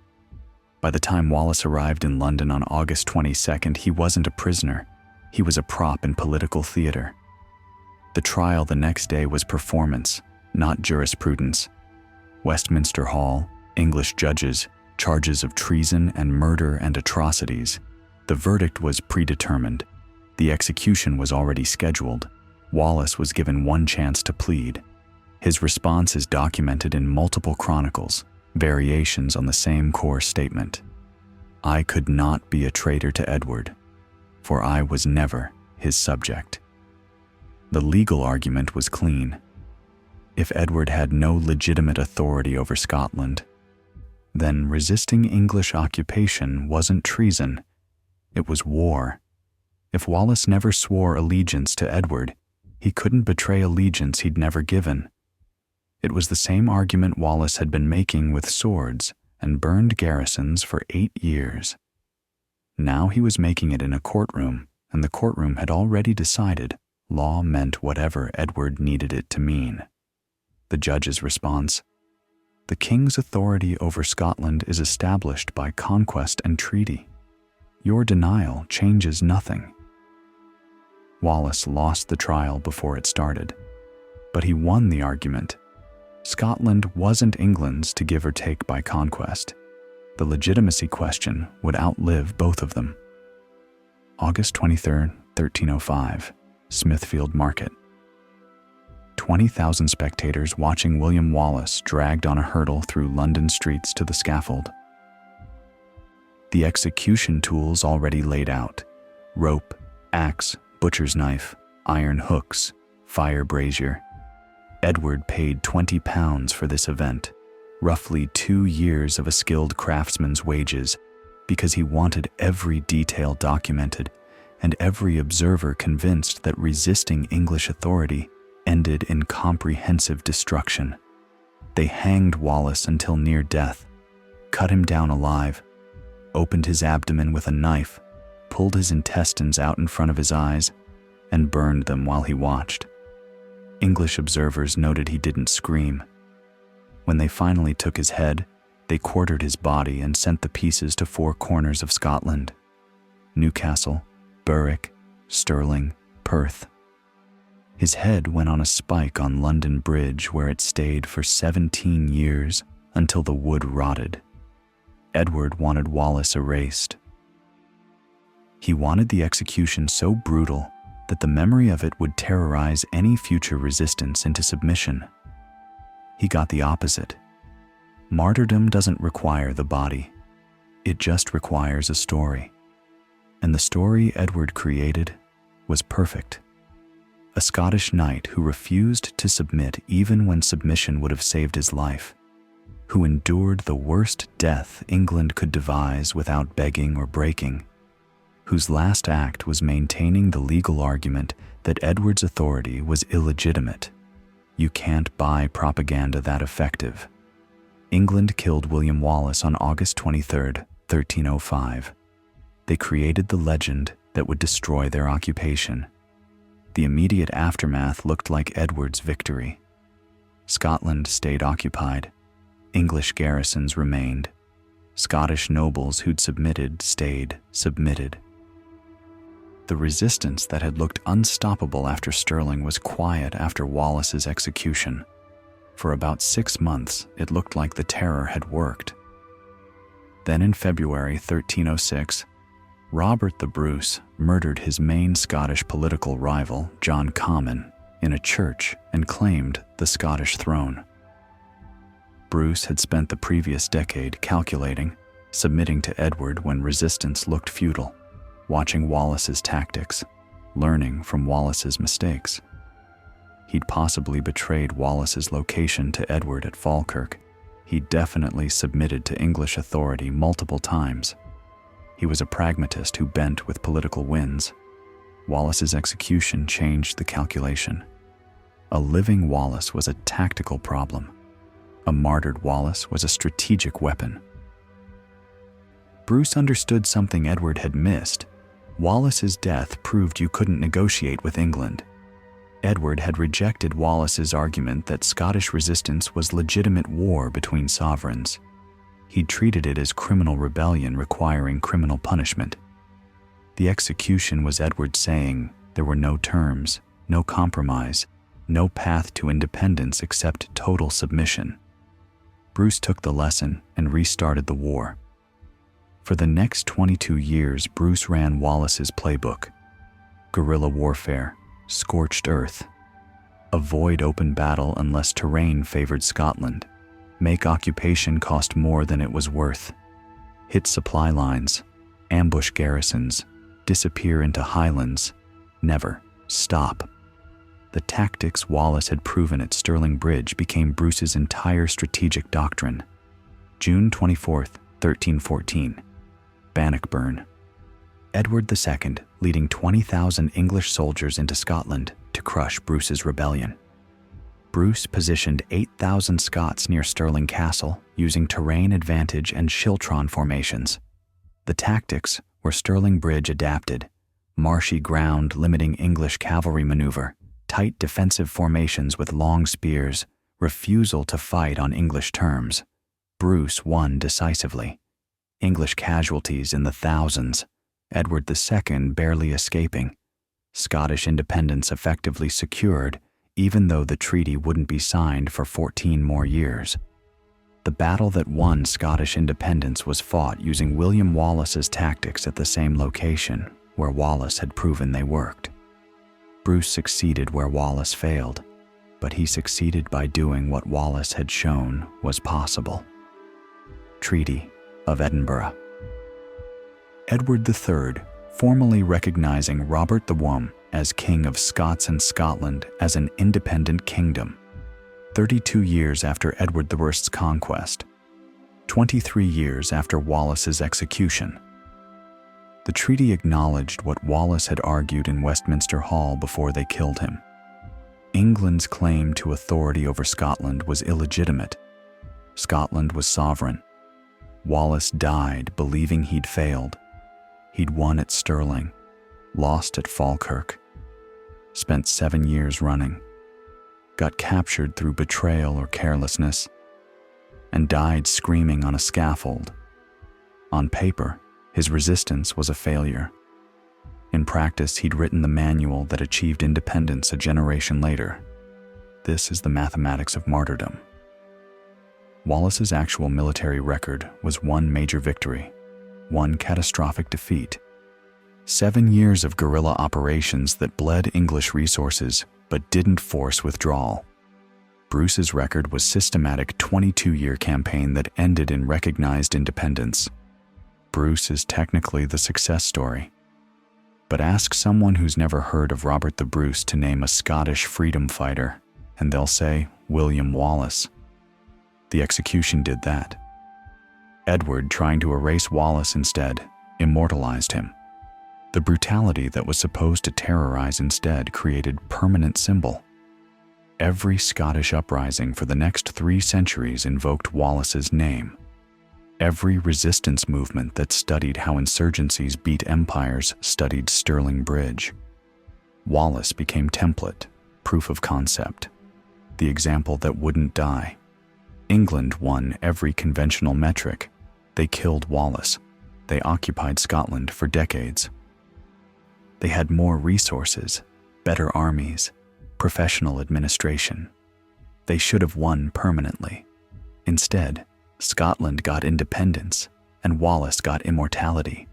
By the time Wallace arrived in London on August 22nd, he wasn't a prisoner. He was a prop in political theater. The trial the next day was performance, not jurisprudence. Westminster Hall, English judges, charges of treason and murder and atrocities. The verdict was predetermined. The execution was already scheduled. Wallace was given one chance to plead. His response is documented in multiple chronicles, variations on the same core statement. I could not be a traitor to Edward, for I was never his subject. The legal argument was clean. If Edward had no legitimate authority over Scotland, then resisting English occupation wasn't treason, it was war. If Wallace never swore allegiance to Edward, he couldn't betray allegiance he'd never given. It was the same argument Wallace had been making with swords and burned garrisons for 8 years. Now he was making it in a courtroom, and the courtroom had already decided law meant whatever Edward needed it to mean. The judge's response: the king's authority over Scotland is established by conquest and treaty. Your denial changes nothing. Wallace lost the trial before it started, but he won the argument. Scotland wasn't England's to give or take by conquest. The legitimacy question would outlive both of them. August 23, 1305, Smithfield Market. 20,000 spectators watching William Wallace dragged on a hurdle through London streets to the scaffold. The execution tools already laid out: rope, axe, butcher's knife, iron hooks, fire brazier. Edward paid £20 for this event, roughly 2 years of a skilled craftsman's wages, because he wanted every detail documented and every observer convinced that resisting English authority ended in comprehensive destruction. They hanged Wallace until near death, cut him down alive, opened his abdomen with a knife, pulled his intestines out in front of his eyes, and burned them while he watched. English observers noted he didn't scream. When they finally took his head, they quartered his body and sent the pieces to 4 corners of Scotland: Newcastle, Berwick, Stirling, Perth. His head went on a spike on London Bridge, where it stayed for 17 years until the wood rotted. Edward wanted Wallace erased. He wanted the execution so brutal that the memory of it would terrorize any future resistance into submission. He got the opposite. Martyrdom doesn't require the body. It just requires a story. And the story Edward created was perfect. A Scottish knight who refused to submit even when submission would have saved his life, who endured the worst death England could devise without begging or breaking, whose last act was maintaining the legal argument that Edward's authority was illegitimate. You can't buy propaganda that effective. England killed William Wallace on August 23, 1305. They created the legend that would destroy their occupation. The immediate aftermath looked like Edward's victory. Scotland stayed occupied. English garrisons remained. Scottish nobles who'd submitted stayed submitted. The resistance that had looked unstoppable after Stirling was quiet after Wallace's execution. For about 6 months, it looked like the terror had worked. Then in February 1306, Robert the Bruce murdered his main Scottish political rival, John Comyn, in a church and claimed the Scottish throne. Bruce had spent the previous decade calculating, submitting to Edward when resistance looked futile, watching Wallace's tactics, learning from Wallace's mistakes. He'd possibly betrayed Wallace's location to Edward at Falkirk. He definitely submitted to English authority multiple times. He was a pragmatist who bent with political winds. Wallace's execution changed the calculation. A living Wallace was a tactical problem. A martyred Wallace was a strategic weapon. Bruce understood something Edward had missed. Wallace's death proved you couldn't negotiate with England. Edward had rejected Wallace's argument that Scottish resistance was legitimate war between sovereigns. He treated it as criminal rebellion requiring criminal punishment. The execution was Edward saying there were no terms, no compromise, no path to independence except total submission. Bruce took the lesson and restarted the war. For the next 22 years, Bruce ran Wallace's playbook: guerrilla warfare, scorched earth, avoid open battle unless terrain favored Scotland, make occupation cost more than it was worth, hit supply lines, ambush garrisons, disappear into highlands, never stop. The tactics Wallace had proven at Stirling Bridge became Bruce's entire strategic doctrine. June 24, 1314. Bannockburn. Edward II leading 20,000 English soldiers into Scotland to crush Bruce's rebellion. Bruce positioned 8,000 Scots near Stirling Castle using terrain advantage and schiltron formations. The tactics were Stirling Bridge adapted: marshy ground limiting English cavalry maneuver, tight defensive formations with long spears, refusal to fight on English terms. Bruce won decisively. English casualties in the thousands, Edward II barely escaping. Scottish independence effectively secured, even though the treaty wouldn't be signed for 14 more years. The battle that won Scottish independence was fought using William Wallace's tactics at the same location where Wallace had proven they worked. Bruce succeeded where Wallace failed, but he succeeded by doing what Wallace had shown was possible. Treaty of Edinburgh. Edward III, formally recognizing Robert the Wom as King of Scots and Scotland as an independent kingdom, 32 years after Edward I's conquest. 23 years after Wallace's execution. The treaty acknowledged what Wallace had argued in Westminster Hall before they killed him. England's claim to authority over Scotland was illegitimate. Scotland was sovereign. Wallace died believing he'd failed. He'd won at Stirling, lost at Falkirk, spent 7 years running, got captured through betrayal or carelessness, and died screaming on a scaffold. On paper, his resistance was a failure. In practice, he'd written the manual that achieved independence a generation later. This is the mathematics of martyrdom. Wallace's actual military record was one major victory, one catastrophic defeat. 7 years of guerrilla operations that bled English resources but didn't force withdrawal. Bruce's record was systematic 22-year campaign that ended in recognized independence. Bruce is technically the success story. But ask someone who's never heard of Robert the Bruce to name a Scottish freedom fighter, and they'll say William Wallace. The execution did that. Edward, trying to erase Wallace instead, immortalized him. The brutality that was supposed to terrorize instead created permanent symbol. Every Scottish uprising for the next 3 centuries invoked Wallace's name. Every resistance movement that studied how insurgencies beat empires studied Stirling Bridge. Wallace became template, proof of concept, the example that wouldn't die. England won every conventional metric. They killed Wallace. They occupied Scotland for decades. They had more resources, better armies, professional administration. They should have won permanently. Instead, Scotland got independence, and Wallace got immortality.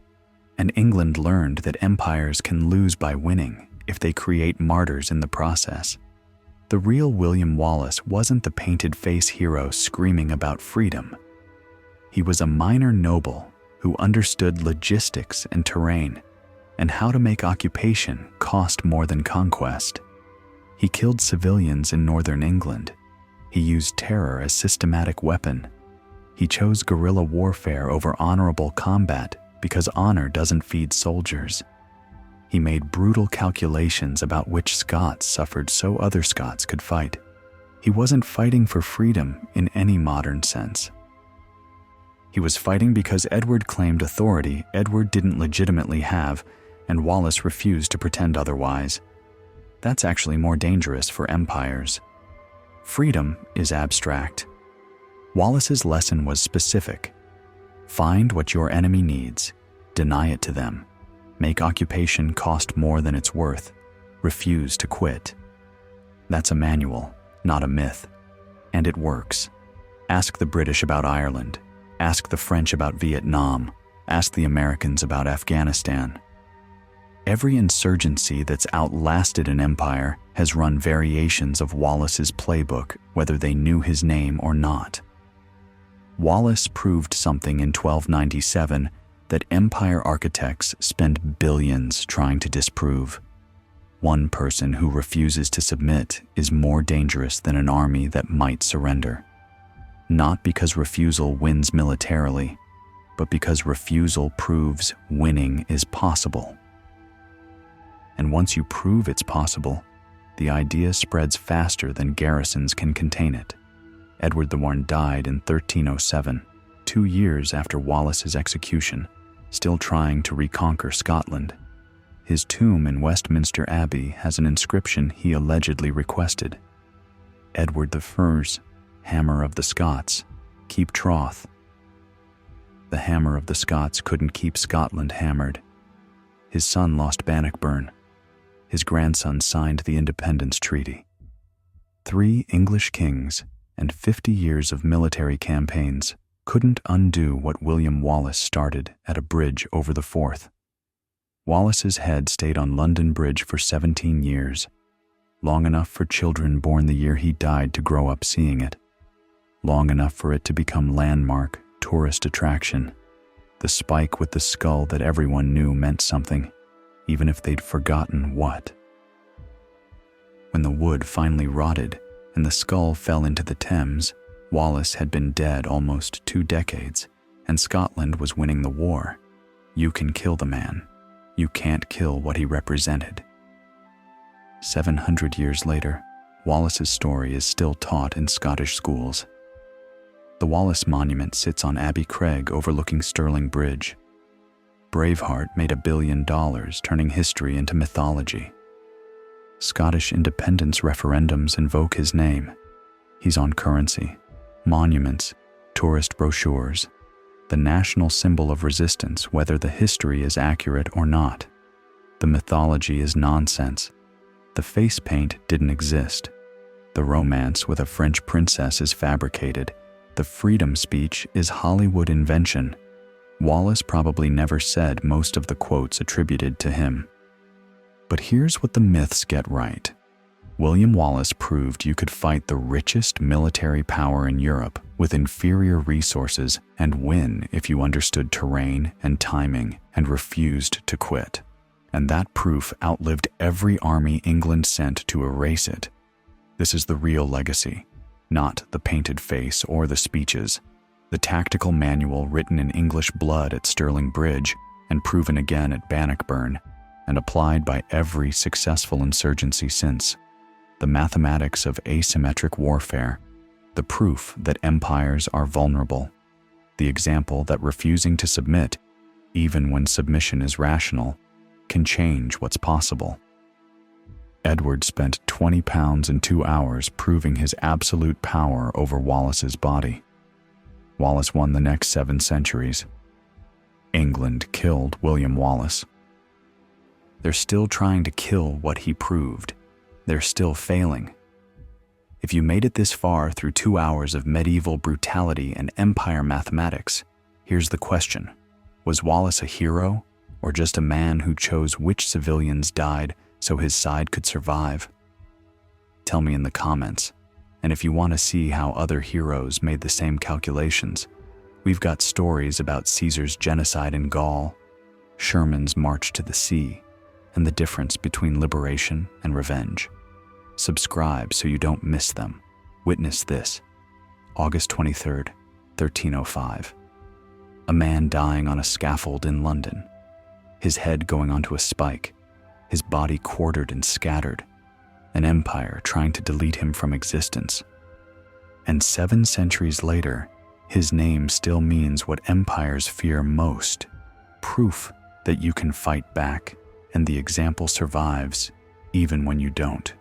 And England learned that empires can lose by winning if they create martyrs in the process. The real William Wallace wasn't the painted face hero screaming about freedom. He was a minor noble who understood logistics and terrain, and how to make occupation cost more than conquest. He killed civilians in northern England. He used terror as systematic weapon. He chose guerrilla warfare over honorable combat because honor doesn't feed soldiers. He made brutal calculations about which Scots suffered so other Scots could fight. He wasn't fighting for freedom in any modern sense. He was fighting because Edward claimed authority Edward didn't legitimately have, and Wallace refused to pretend otherwise. That's actually more dangerous for empires. Freedom is abstract. Wallace's lesson was specific. Find what your enemy needs, deny it to them, make occupation cost more than it's worth, refuse to quit. That's a manual, not a myth. And it works. Ask the British about Ireland, ask the French about Vietnam, ask the Americans about Afghanistan. Every insurgency that's outlasted an empire has run variations of Wallace's playbook, whether they knew his name or not. Wallace proved something in 1297 that empire architects spend billions trying to disprove. One person who refuses to submit is more dangerous than an army that might surrender. Not because refusal wins militarily, but because refusal proves winning is possible. And once you prove it's possible, the idea spreads faster than garrisons can contain it. Edward the One died in 1307, 2 years after Wallace's execution, still trying to reconquer Scotland. His tomb in Westminster Abbey has an inscription he allegedly requested. Edward I's, Hammer of the Scots, keep troth. The hammer of the Scots couldn't keep Scotland hammered. His son lost Bannockburn. His grandson signed the Independence Treaty. 3 English kings and 50 years of military campaigns couldn't undo what William Wallace started at a bridge over the Forth. Wallace's head stayed on London Bridge for 17 years, long enough for children born the year he died to grow up seeing it, long enough for it to become landmark, tourist attraction, the spike with the skull that everyone knew meant something, even if they'd forgotten what. When the wood finally rotted and the skull fell into the Thames, Wallace had been dead almost 2 decades, and Scotland was winning the war. You can kill the man. You can't kill what he represented. 700 years later, Wallace's story is still taught in Scottish schools. The Wallace Monument sits on Abbey Craig overlooking Stirling Bridge. Braveheart made $1 billion, turning history into mythology. Scottish independence referendums invoke his name. He's on currency, monuments, tourist brochures, the national symbol of resistance, whether the history is accurate or not. The mythology is nonsense. The face paint didn't exist. The romance with a French princess is fabricated. The freedom speech is Hollywood invention. Wallace probably never said most of the quotes attributed to him. But here's what the myths get right. William Wallace proved you could fight the richest military power in Europe with inferior resources and win if you understood terrain and timing and refused to quit. And that proof outlived every army England sent to erase it. This is the real legacy, not the painted face or the speeches. The tactical manual written in English blood at Stirling Bridge and proven again at Bannockburn and applied by every successful insurgency since. The mathematics of asymmetric warfare, the proof that empires are vulnerable, the example that refusing to submit, even when submission is rational, can change what's possible. Edward spent 20 pounds in 2 hours proving his absolute power over Wallace's body. Wallace won the next 7 centuries. England killed William Wallace. They're still trying to kill what he proved. They're still failing. If you made it this far through 2 hours of medieval brutality and empire mathematics, here's the question. Was Wallace a hero, or just a man who chose which civilians died so his side could survive? Tell me in the comments. And if you want to see how other heroes made the same calculations, we've got stories about Caesar's genocide in Gaul, Sherman's march to the sea, and the difference between liberation and revenge. Subscribe so you don't miss them. Witness this. August 23rd, 1305. A man dying on a scaffold in London. His head going onto a spike. His body quartered and scattered. An empire trying to delete him from existence. And 7 centuries later, his name still means what empires fear most. Proof that you can fight back, and the example survives even when you don't.